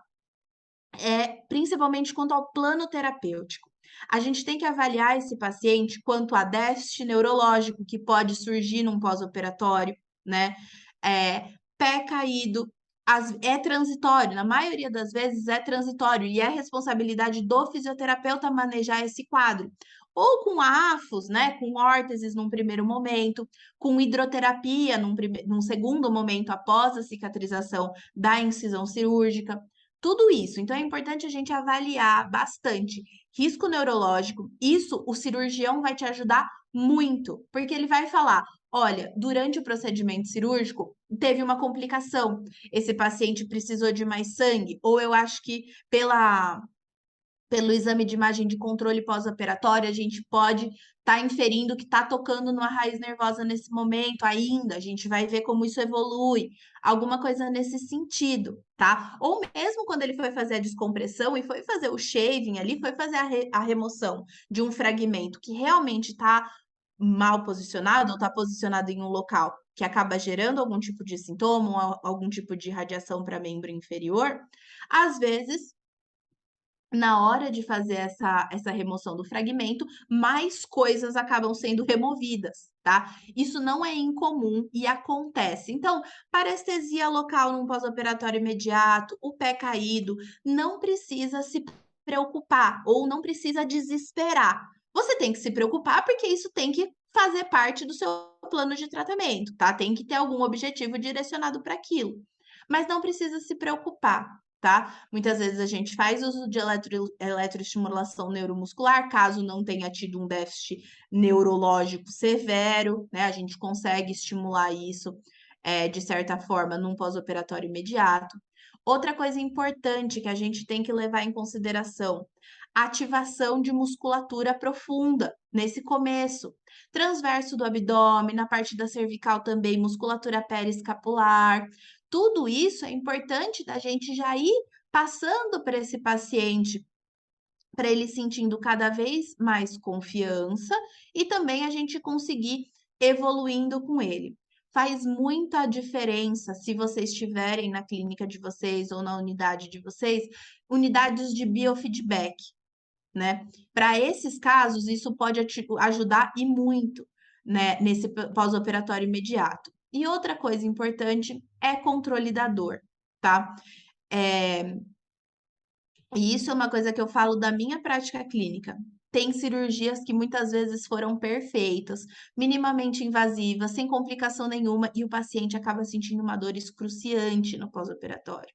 Speaker 2: principalmente quanto ao plano terapêutico. A gente tem que avaliar esse paciente quanto a déficit neurológico que pode surgir num pós-operatório, né? Pé caído, é transitório, na maioria das vezes é transitório e é responsabilidade do fisioterapeuta manejar esse quadro. Ou com AFOS, né, com órteses num primeiro momento, com hidroterapia num segundo momento após a cicatrização da incisão cirúrgica. Tudo isso. Então é importante a gente avaliar bastante risco neurológico. Isso o cirurgião vai te ajudar muito, porque ele vai falar: olha, durante o procedimento cirúrgico teve uma complicação, esse paciente precisou de mais sangue, ou eu acho que pelo exame de imagem de controle pós-operatório, a gente pode estar inferindo que está tocando numa raiz nervosa nesse momento ainda, a gente vai ver como isso evolui, alguma coisa nesse sentido, tá? Ou mesmo quando ele foi fazer a descompressão e foi fazer o shaving ali, foi fazer a remoção de um fragmento que realmente está mal posicionado ou está posicionado em um local que acaba gerando algum tipo de sintoma, ou algum tipo de radiação para membro inferior, às vezes na hora de fazer essa remoção do fragmento, mais coisas acabam sendo removidas, tá? Isso não é incomum e acontece. Então, parestesia local num pós-operatório imediato, o pé caído, não precisa se preocupar ou não precisa desesperar. Você tem que se preocupar porque isso tem que fazer parte do seu plano de tratamento, tá? Tem que ter algum objetivo direcionado para aquilo. Mas não precisa se preocupar, tá? Muitas vezes a gente faz uso de eletroestimulação neuromuscular, caso não tenha tido um déficit neurológico severo, né? A gente consegue estimular isso, de certa forma, num pós-operatório imediato. Outra coisa importante que a gente tem que levar em consideração, ativação de musculatura profunda nesse começo. Transverso do abdômen, na parte da cervical também, musculatura periescapular. Tudo isso é importante da gente já ir passando para esse paciente, para ele sentindo cada vez mais confiança e também a gente conseguir evoluindo com ele. Faz muita diferença se vocês tiverem na clínica de vocês ou na unidade de vocês, unidades de biofeedback, né? Para esses casos, isso pode ajudar e muito, né, nesse pós-operatório imediato. E outra coisa importante é controle da dor, tá? E isso é uma coisa que eu falo da minha prática clínica. Tem cirurgias que muitas vezes foram perfeitas, minimamente invasivas, sem complicação nenhuma, e o paciente acaba sentindo uma dor excruciante no pós-operatório.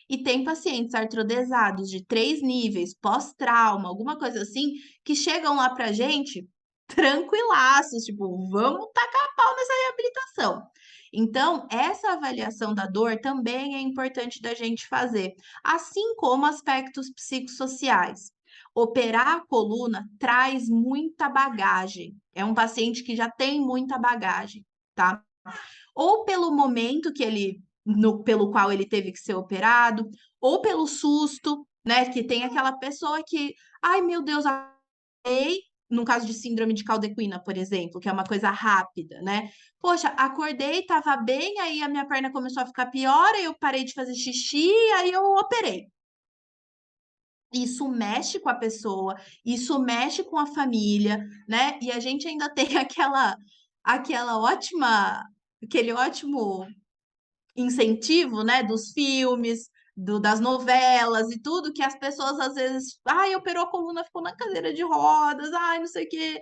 Speaker 2: E tem pacientes artrodesados de 3 níveis, pós-trauma, alguma coisa assim, que chegam lá pra gente tranquilaços, tipo, vamos tacar pau nessa reabilitação. Então, essa avaliação da dor também é importante da gente fazer, assim como aspectos psicossociais. Operar a coluna traz muita bagagem. É um paciente que já tem muita bagagem, tá? Ou pelo momento que pelo qual ele teve que ser operado, ou pelo susto, né? Que tem aquela pessoa que, ai meu Deus, no caso de síndrome de Caldequina, por exemplo, que é uma coisa rápida, né? Poxa, acordei, tava bem, aí a minha perna começou a ficar pior, aí eu parei de fazer xixi, aí eu operei. Isso mexe com a pessoa, isso mexe com a família, né? E a gente ainda tem aquele ótimo incentivo, né, dos filmes, das novelas e tudo, que as pessoas às vezes, ai, operou a coluna, ficou na cadeira de rodas, ai, não sei o quê.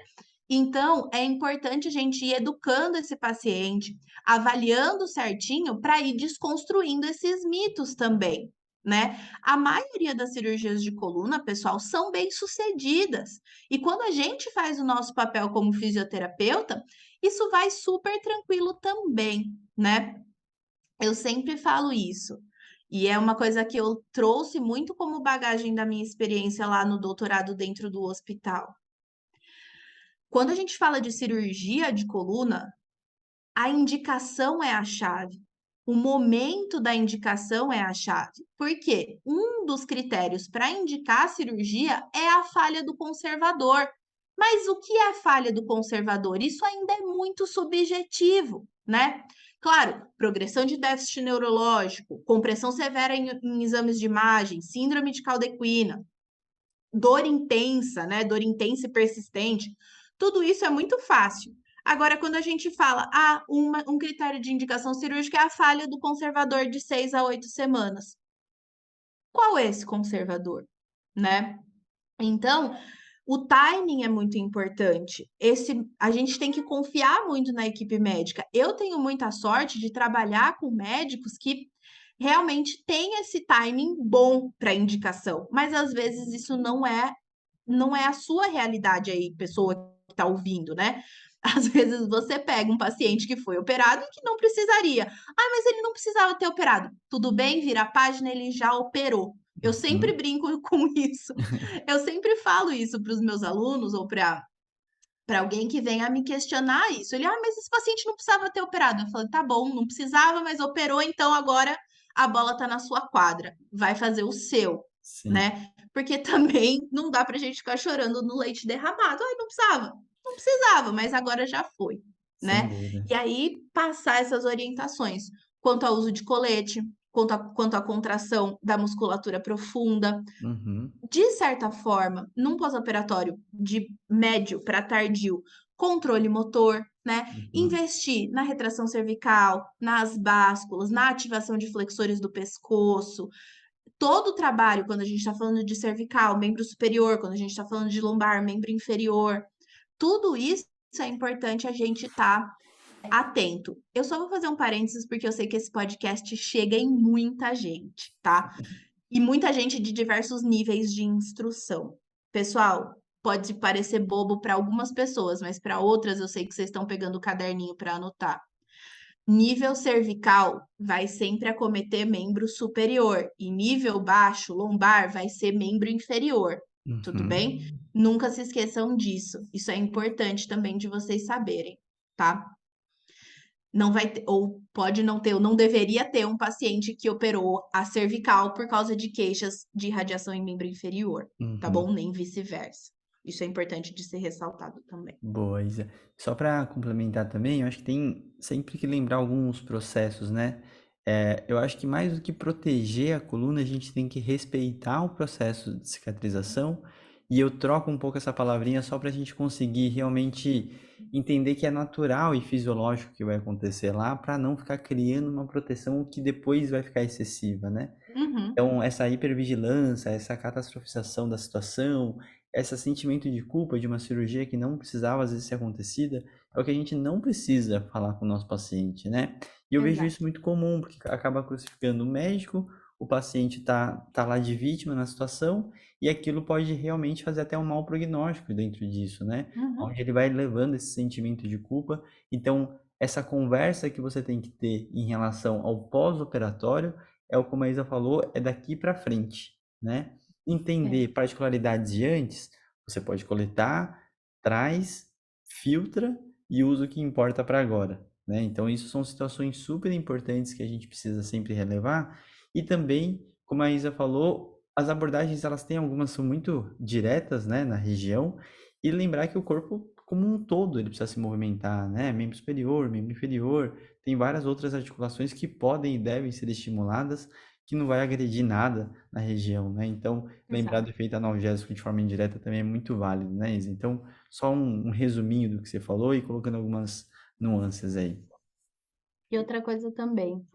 Speaker 2: Então, é importante a gente ir educando esse paciente, avaliando certinho para ir desconstruindo esses mitos também, né? A maioria das cirurgias de coluna, pessoal, são bem-sucedidas. E quando a gente faz o nosso papel como fisioterapeuta, isso vai super tranquilo também, né? Eu sempre falo isso. E é uma coisa que eu trouxe muito como bagagem da minha experiência lá no doutorado dentro do hospital. Quando a gente fala de cirurgia de coluna, a indicação é a chave. O momento da indicação é a chave. Por quê? Um dos critérios para indicar a cirurgia é a falha do conservador. Mas o que é a falha do conservador? Isso ainda é muito subjetivo, né? Claro, progressão de déficit neurológico, compressão severa em exames de imagem, síndrome de Caldequina, dor intensa, né? Dor intensa e persistente. Tudo isso é muito fácil. Agora, quando a gente fala, um critério de indicação cirúrgica é a falha do conservador de 6 a 8 semanas. Qual é esse conservador, né? Então, o timing é muito importante. A gente tem que confiar muito na equipe médica. Eu tenho muita sorte de trabalhar com médicos que realmente têm esse timing bom para indicação, mas às vezes isso não é a sua realidade aí, pessoa que está ouvindo, né? Às vezes você pega um paciente que foi operado e que não precisaria. Ah, mas ele não precisava ter operado. Tudo bem, vira a página, ele já operou. Eu sempre
Speaker 1: Uhum.
Speaker 2: brinco com isso. Eu sempre falo isso para os meus alunos ou para alguém que venha me questionar isso. Ele, mas esse paciente não precisava ter operado. Eu falo, tá bom, não precisava, mas operou, então agora a bola tá na sua quadra. Vai fazer o seu,
Speaker 1: Sim,
Speaker 2: né? Porque também não dá pra gente ficar chorando no leite derramado. Ai, não precisava. Não precisava, mas agora já foi,
Speaker 1: sem
Speaker 2: né?
Speaker 1: dúvida.
Speaker 2: E aí passar essas orientações quanto ao uso de colete, quanto à contração da musculatura profunda,
Speaker 1: Uhum.
Speaker 2: de certa forma, num pós-operatório de médio para tardio, controle motor, né?
Speaker 1: Uhum.
Speaker 2: Investir na retração cervical, nas básculas, na ativação de flexores do pescoço. Todo o trabalho, quando a gente está falando de cervical, membro superior, quando a gente está falando de lombar, membro inferior, tudo isso é importante a gente estar atento. Eu só vou fazer um parênteses porque eu sei que esse podcast chega em muita gente, tá? E muita gente de diversos níveis de instrução. Pessoal, pode parecer bobo para algumas pessoas, mas para outras eu sei que vocês estão pegando o caderninho para anotar. Nível cervical vai sempre acometer membro superior e nível baixo, lombar, vai ser membro inferior. Tudo
Speaker 1: Uhum.
Speaker 2: bem? Nunca se esqueçam disso. Isso é importante também de vocês saberem, tá? Não vai ter, ou pode não ter, ou não deveria ter um paciente que operou a cervical por causa de queixas de radiação em membro inferior, tá
Speaker 1: Uhum.
Speaker 2: bom? Nem vice-versa. Isso é importante de ser ressaltado também.
Speaker 1: Boa, Isa. Só para complementar também, eu acho que tem sempre que lembrar alguns processos, né? Eu acho que mais do que proteger a coluna, a gente tem que respeitar o processo de cicatrização. E eu troco um pouco essa palavrinha só para a gente conseguir realmente entender que é natural e fisiológico que vai acontecer lá, para não ficar criando uma proteção que depois vai ficar excessiva, né?
Speaker 2: Uhum,
Speaker 1: Então, essa hipervigilância, essa catastrofização da situação, esse sentimento de culpa de uma cirurgia que não precisava às vezes ser acontecida, é o que a gente não precisa falar com o nosso paciente, né? E eu vejo isso
Speaker 2: exato.
Speaker 1: muito comum, porque acaba crucificando o médico, o paciente tá lá de vítima na situação, e aquilo pode realmente fazer até um mau prognóstico dentro disso, né?
Speaker 2: Uhum,
Speaker 1: Onde ele vai levando esse sentimento de culpa. Então, essa conversa que você tem que ter em relação ao pós-operatório é o como a Isa falou, é daqui para frente, né? entender particularidades de antes, você pode coletar, traz, filtra e usa o que importa para agora, né? Então, isso são situações super importantes que a gente precisa sempre relevar. E também, como a Isa falou, as abordagens, elas têm algumas são muito diretas, né, na região, e lembrar que o corpo como um todo, ele precisa se movimentar, né? Membro superior, membro inferior, tem várias outras articulações que podem e devem ser estimuladas, que não vai agredir nada na região, né? Então, lembrar do
Speaker 2: Exato.
Speaker 1: efeito analgésico de forma indireta também é muito válido, né, Isa? Então, só um resuminho do que você falou e colocando algumas nuances aí.
Speaker 2: E outra coisa também,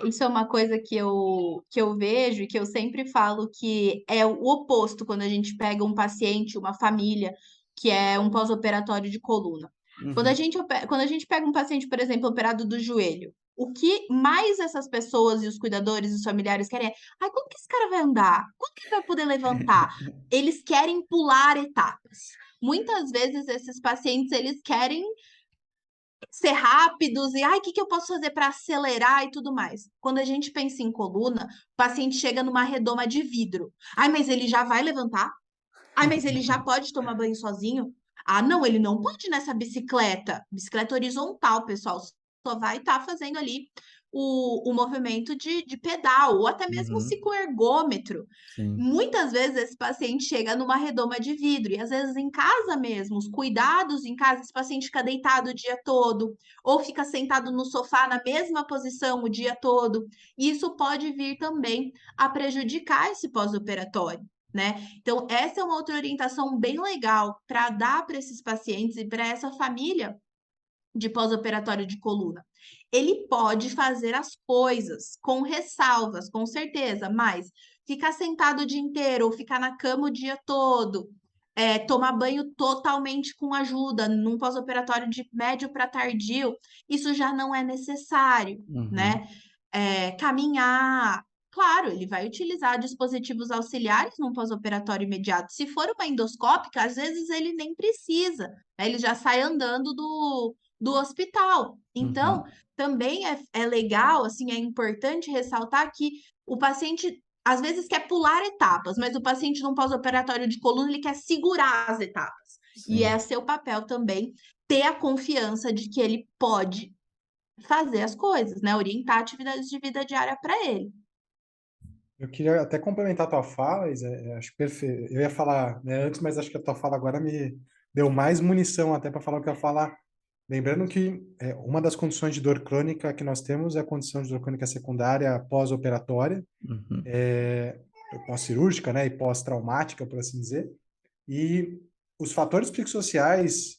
Speaker 2: isso é uma coisa que eu vejo e que eu sempre falo que é o oposto quando a gente pega um paciente, uma família, que é um pós-operatório de coluna.
Speaker 1: Uhum.
Speaker 2: Quando a gente pega um paciente, por exemplo, operado do joelho, o que mais essas pessoas e os cuidadores e os familiares querem é: "Ai, como que esse cara vai andar? Quando que ele vai poder levantar?". Eles querem pular etapas. Muitas vezes esses pacientes, eles querem ser rápidos e: "Ai, o que que eu posso fazer para acelerar e tudo mais". Quando a gente pensa em coluna, o paciente chega numa redoma de vidro. "Ai, mas ele já vai levantar? Ai, mas ele já pode tomar banho sozinho? Ah, não, ele não pode ir nessa bicicleta". Bicicleta horizontal, pessoal, só vai estar fazendo ali o movimento de pedal ou até mesmo o
Speaker 1: Uhum.
Speaker 2: cicloergômetro.
Speaker 1: Sim.
Speaker 2: Muitas vezes esse paciente chega numa redoma de vidro e às vezes em casa mesmo, os cuidados em casa, esse paciente fica deitado o dia todo ou fica sentado no sofá na mesma posição o dia todo, e isso pode vir também a prejudicar esse pós-operatório, né. Então essa é uma outra orientação bem legal para dar para esses pacientes e para essa família de pós-operatório de coluna. Ele pode fazer as coisas com ressalvas, com certeza, mas ficar sentado o dia inteiro ou ficar na cama o dia todo, tomar banho totalmente com ajuda, num pós-operatório de médio para tardio, isso já não é necessário,
Speaker 1: Uhum.
Speaker 2: né. Caminhar, claro, ele vai utilizar dispositivos auxiliares num pós-operatório imediato. Se for uma endoscópica, às vezes ele nem precisa, né, ele já sai andando do hospital. Então,
Speaker 1: Uhum.
Speaker 2: também é legal, assim, é importante ressaltar que o paciente, às vezes, quer pular etapas, mas o paciente num pós-operatório de coluna, ele quer segurar as etapas. E é
Speaker 1: Sim.
Speaker 2: seu papel também ter a confiança de que ele pode fazer as coisas, né, orientar atividades de vida diária para ele.
Speaker 3: Eu queria até complementar a tua fala, Isa, acho perfeito. Eu ia falar, né, antes, mas acho que a tua fala agora me deu mais munição até para falar o que eu ia falar. Lembrando que uma das condições de dor crônica que nós temos é a condição de dor crônica secundária pós-operatória,
Speaker 1: Uhum.
Speaker 3: pós-cirúrgica, né, e pós-traumática, por assim dizer. E os fatores psicossociais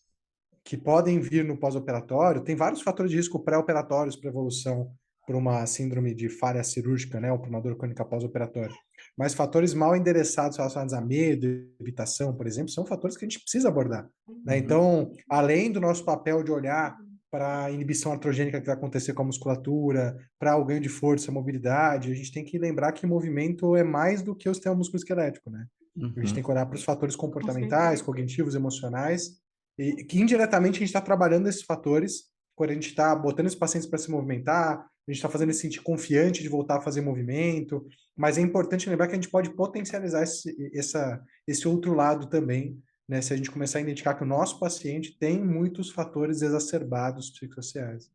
Speaker 3: que podem vir no pós-operatório, tem vários fatores de risco pré-operatórios para evolução por uma síndrome de falha cirúrgica, né, ou por uma dor crônica pós-operatória. Mas fatores mal endereçados relacionados a medo, evitação, por exemplo, são fatores que a gente precisa abordar, né?
Speaker 1: Uhum.
Speaker 3: Então, além do nosso papel de olhar para a inibição artrogênica que vai acontecer com a musculatura, para o ganho de força, mobilidade, a gente tem que lembrar que movimento é mais do que o sistema musculoesquelético, né? A gente tem
Speaker 1: Uhum.
Speaker 3: que olhar para os fatores
Speaker 2: Com
Speaker 3: comportamentais,
Speaker 2: certeza.
Speaker 3: cognitivos, emocionais, e que indiretamente a gente está trabalhando esses fatores quando a gente está botando os pacientes para se movimentar, a gente está fazendo ele se sentir confiante de voltar a fazer movimento, mas é importante lembrar que a gente pode potencializar esse outro lado também, né, se a gente começar a identificar que o nosso paciente tem muitos fatores exacerbados psicossociais.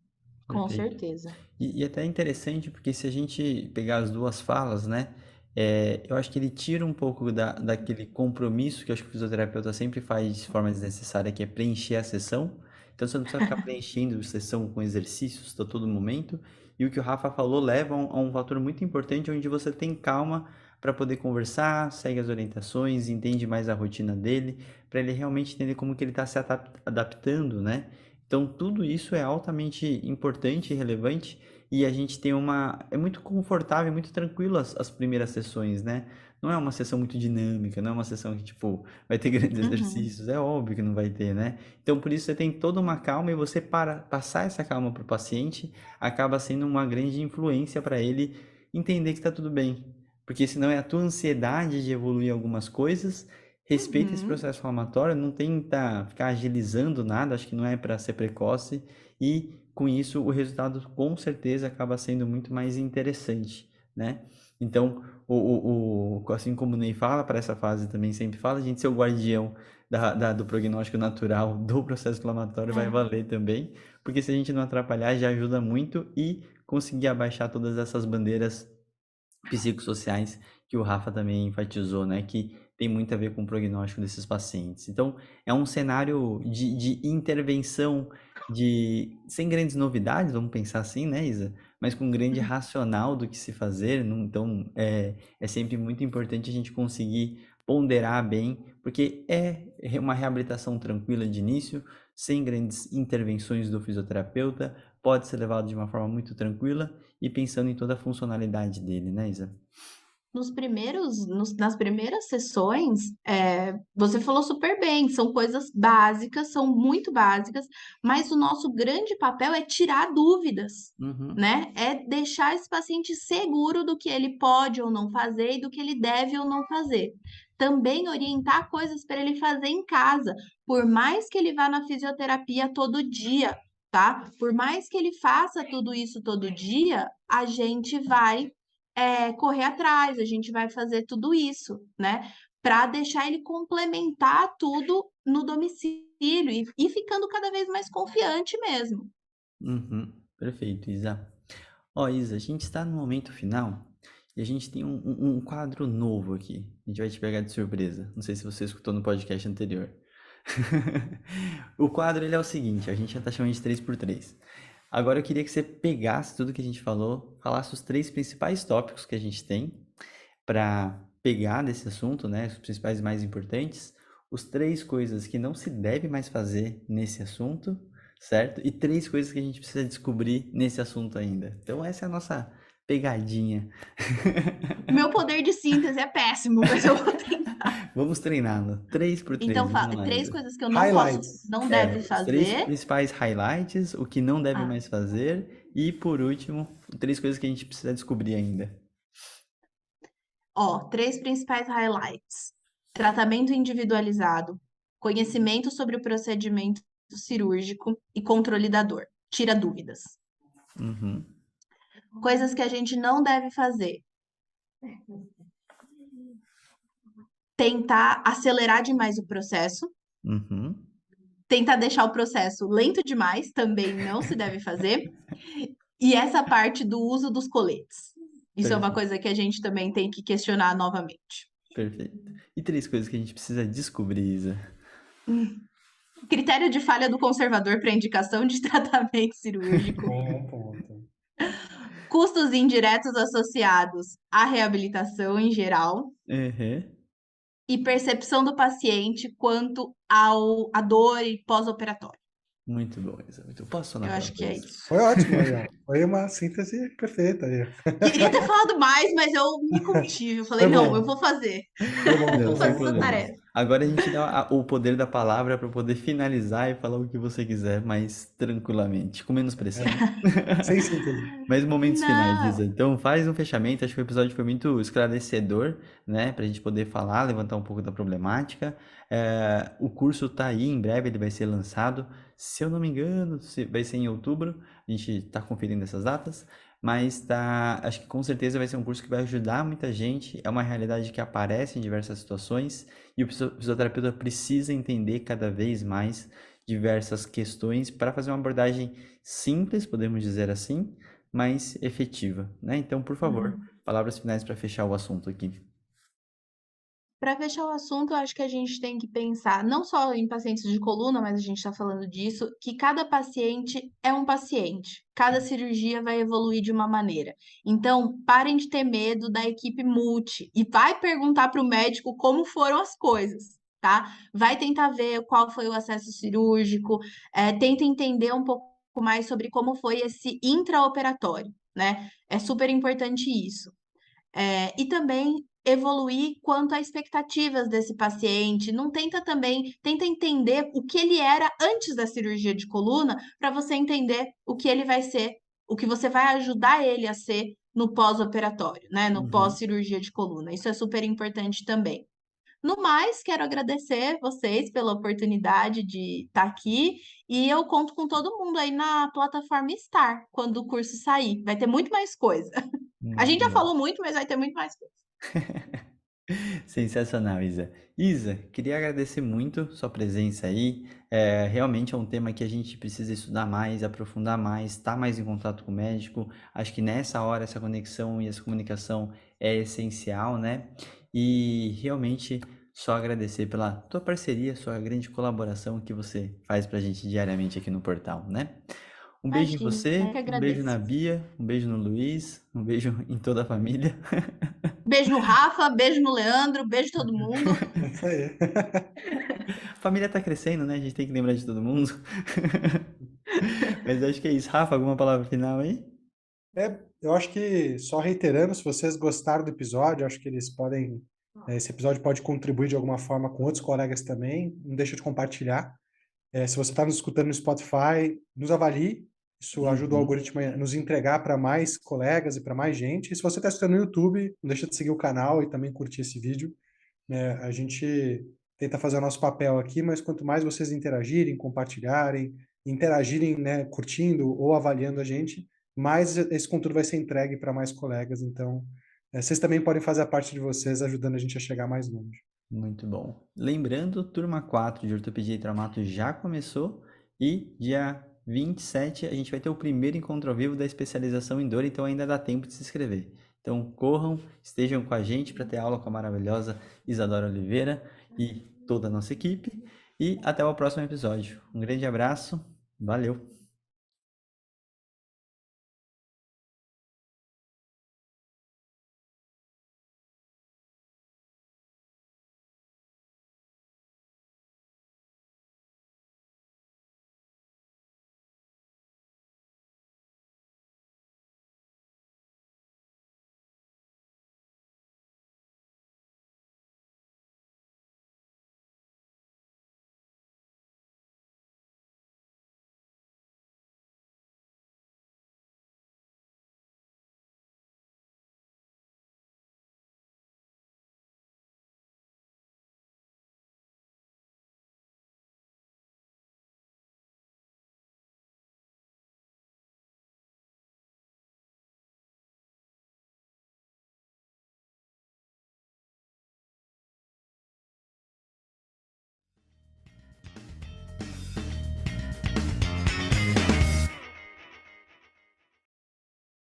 Speaker 2: Com
Speaker 1: Perfeito.
Speaker 2: certeza.
Speaker 1: E até é interessante porque se a gente pegar as duas falas, né, eu acho que ele tira um pouco daquele compromisso que eu acho que o fisioterapeuta sempre faz de forma desnecessária, que é preencher a sessão. Então você não precisa ficar preenchendo sessão com exercícios a todo momento. E o que o Rafa falou leva a um fator muito importante onde você tem calma para poder conversar, segue as orientações, entende mais a rotina dele, para ele realmente entender como que ele está se adaptando, né? Então, tudo isso é altamente importante e relevante e a gente tem uma... É muito confortável, muito tranquilo as primeiras sessões, né? Não é uma sessão muito dinâmica, não é uma sessão que, tipo, vai ter grandes
Speaker 2: Uhum.
Speaker 1: exercícios, é óbvio que não vai ter, né? Então, por isso você tem toda uma calma e você passar essa calma para o paciente acaba sendo uma grande influência para ele entender que está tudo bem. Porque senão é a tua ansiedade de evoluir algumas coisas. Respeita esse
Speaker 2: Uhum.
Speaker 1: processo inflamatório, não tenta ficar agilizando nada, acho que não é para ser precoce, e com isso o resultado com certeza acaba sendo muito mais interessante, né? Então, assim como o Ney fala, para essa fase também sempre fala, a gente ser o guardião do prognóstico natural do processo inflamatório vai valer também, porque se a gente não atrapalhar, já ajuda muito e conseguir abaixar todas essas bandeiras psicossociais que o Rafa também enfatizou, né? Que tem muito a ver com o prognóstico desses pacientes. Então, é um cenário de intervenção, sem grandes novidades, vamos pensar assim, né, Isa? Mas com grande racional do que se fazer. Então, é sempre muito importante a gente conseguir ponderar bem, porque é uma reabilitação tranquila de início, sem grandes intervenções do fisioterapeuta, pode ser levado de uma forma muito tranquila e pensando em toda a funcionalidade dele, né, Isa?
Speaker 2: Nas primeiras sessões, você falou super bem, são coisas básicas, são muito básicas, mas o nosso grande papel é tirar dúvidas,
Speaker 1: Uhum,
Speaker 2: né? É deixar esse paciente seguro do que ele pode ou não fazer e do que ele deve ou não fazer. Também orientar coisas para ele fazer em casa, por mais que ele vá na fisioterapia todo dia, tá? Por mais que ele faça tudo isso todo dia, a gente vai correr atrás, a gente vai fazer tudo isso, né? Para deixar ele complementar tudo no domicílio e ficando cada vez mais confiante mesmo.
Speaker 1: uhum, perfeito, Isa. Ó, Isa, a gente está no momento final e a gente tem um quadro novo aqui. A gente vai te pegar de surpresa. Não sei se você escutou no podcast anterior. O quadro ele é o seguinte, a gente já tá chamando de 3x3. Agora eu queria que você pegasse tudo que a gente falou, falasse os 3 principais tópicos que a gente tem para pegar desse assunto, né? Os principais e mais importantes, os 3 coisas que não se deve mais fazer nesse assunto, certo? E 3 coisas que a gente precisa descobrir nesse assunto ainda. Então essa é a nossa pegadinha.
Speaker 2: Meu poder de síntese é péssimo, mas eu vou tentar.
Speaker 1: Vamos treiná-lo. 3 por 3,
Speaker 2: Então,
Speaker 1: vamos lá,
Speaker 2: três
Speaker 1: Isa.
Speaker 2: coisas que eu
Speaker 3: Highlights.
Speaker 2: não deve
Speaker 1: Os 3
Speaker 2: fazer.
Speaker 1: principais highlights, o que não deve
Speaker 2: Ah,
Speaker 1: mais fazer e, por último, 3 coisas que a gente precisa descobrir ainda.
Speaker 2: ó, 3 principais highlights: tratamento individualizado, conhecimento sobre o procedimento cirúrgico e controle da dor. Tira dúvidas.
Speaker 1: Uhum,
Speaker 2: Coisas que a gente não deve fazer: tentar acelerar demais o processo,
Speaker 1: uhum.
Speaker 2: tentar deixar o processo lento demais, também não se deve fazer, e essa parte do uso dos coletes. Isso é uma
Speaker 1: Perfeito,
Speaker 2: coisa que a gente também tem que questionar novamente.
Speaker 1: perfeito. E 3 coisas que a gente precisa descobrir, Isa.
Speaker 2: Critério de falha do conservador para indicação de tratamento cirúrgico,
Speaker 3: Bom ponto.
Speaker 2: custos indiretos associados à reabilitação em geral
Speaker 1: Uhum.
Speaker 2: e percepção do paciente quanto à dor e pós-operatório.
Speaker 1: Muito bom, Isa. Posso só na
Speaker 2: Eu acho
Speaker 1: palavra,
Speaker 2: que é
Speaker 1: Isa?
Speaker 2: isso.
Speaker 3: Foi ótimo aí, ó. Foi uma síntese perfeita aí.
Speaker 2: Queria ter falado mais, mas eu me contive. Eu falei,
Speaker 3: Foi
Speaker 2: não, eu
Speaker 3: bom.
Speaker 2: vou fazer.
Speaker 3: Foi bom,
Speaker 1: Não,
Speaker 3: foi
Speaker 2: Vou
Speaker 1: sem
Speaker 2: fazer
Speaker 3: bom, foi
Speaker 2: essa
Speaker 3: bom.
Speaker 1: problemas.
Speaker 2: tarefa.
Speaker 1: Agora a gente dá o poder da palavra para poder finalizar e falar o que você quiser, mais tranquilamente, com menos pressão.
Speaker 3: É. Sem síntese.
Speaker 1: Mas momentos finais,
Speaker 2: Não.
Speaker 1: Isa. Então faz um fechamento. Acho que o episódio foi muito esclarecedor, né? Pra gente poder falar, levantar um pouco da problemática. O curso tá aí, em breve ele vai ser lançado. Se eu não me engano, vai ser em outubro. A gente tá conferindo essas datas. Mas tá, acho que com certeza vai ser um curso que vai ajudar muita gente. É uma realidade que aparece em diversas situações. E o fisioterapeuta precisa entender cada vez mais diversas questões para fazer uma abordagem simples, podemos dizer assim, mais efetiva, né? Então, por favor, palavras finais para fechar o assunto aqui.
Speaker 2: Para fechar o assunto, eu acho que a gente tem que pensar, não só em pacientes de coluna, mas a gente está falando disso, que cada paciente é um paciente. Cada cirurgia vai evoluir de uma maneira. Então, parem de ter medo da equipe multi e vai perguntar para o médico como foram as coisas, tá? Vai tentar ver qual foi o acesso cirúrgico, tenta entender um pouco mais sobre como foi esse intraoperatório, né? É super importante isso. E também evoluir quanto a expectativas desse paciente. Não tenta também, tenta entender o que ele era antes da cirurgia de coluna, para você entender o que ele vai ser, o que você vai ajudar ele a ser no pós-operatório, né? No
Speaker 1: Uhum.
Speaker 2: pós-cirurgia de coluna. Isso é super importante também. No mais, quero agradecer vocês pela oportunidade de estar aqui e eu conto com todo mundo aí na plataforma Star, quando o curso sair. Vai ter muito mais coisa. A gente
Speaker 1: Muito
Speaker 2: já
Speaker 1: bom.
Speaker 2: falou muito, mas vai ter muito mais coisa.
Speaker 1: Sensacional, Isa. Isa, queria agradecer muito sua presença aí. Realmente é um tema que a gente precisa estudar mais, aprofundar mais, estar mais em contato com o médico. Acho que nessa hora essa conexão e essa comunicação é essencial, né? E realmente só agradecer pela tua parceria, sua grande colaboração que você faz pra gente diariamente aqui no portal, né? Um beijo em
Speaker 2: Imagina, eu
Speaker 1: você,
Speaker 2: que
Speaker 1: um beijo na
Speaker 2: agradeço.
Speaker 1: Bia, um beijo no Luiz, um beijo em toda a família.
Speaker 2: Beijo no Rafa, beijo no Leandro, beijo todo mundo.
Speaker 3: É isso aí.
Speaker 1: A família tá crescendo, né? A gente tem que lembrar de todo mundo. Mas acho que é isso. Rafa, alguma palavra final aí?
Speaker 3: Eu acho que, só reiterando, se vocês gostaram do episódio, acho que eles podem, esse episódio pode contribuir de alguma forma com outros colegas também. Não deixa de compartilhar. Se você está nos escutando no Spotify, nos avalie. Isso ajuda o
Speaker 1: Uhum.
Speaker 3: algoritmo a nos entregar para mais colegas e para mais gente. E se você está escutando no YouTube, não deixa de seguir o canal e também curtir esse vídeo. A gente tenta fazer o nosso papel aqui, mas quanto mais vocês interagirem, compartilharem, interagirem, né, curtindo ou avaliando a gente, mais esse conteúdo vai ser entregue para mais colegas. Então, vocês também podem fazer a parte de vocês, ajudando a gente a chegar mais longe.
Speaker 1: Muito bom. Lembrando, turma 4 de Ortopedia e Traumato já começou e dia 27 a gente vai ter o primeiro encontro ao vivo da especialização em dor, então ainda dá tempo de se inscrever. Então corram, estejam com a gente para ter aula com a maravilhosa Isadora Oliveira e toda a nossa equipe. E até o próximo episódio. Um grande abraço, valeu!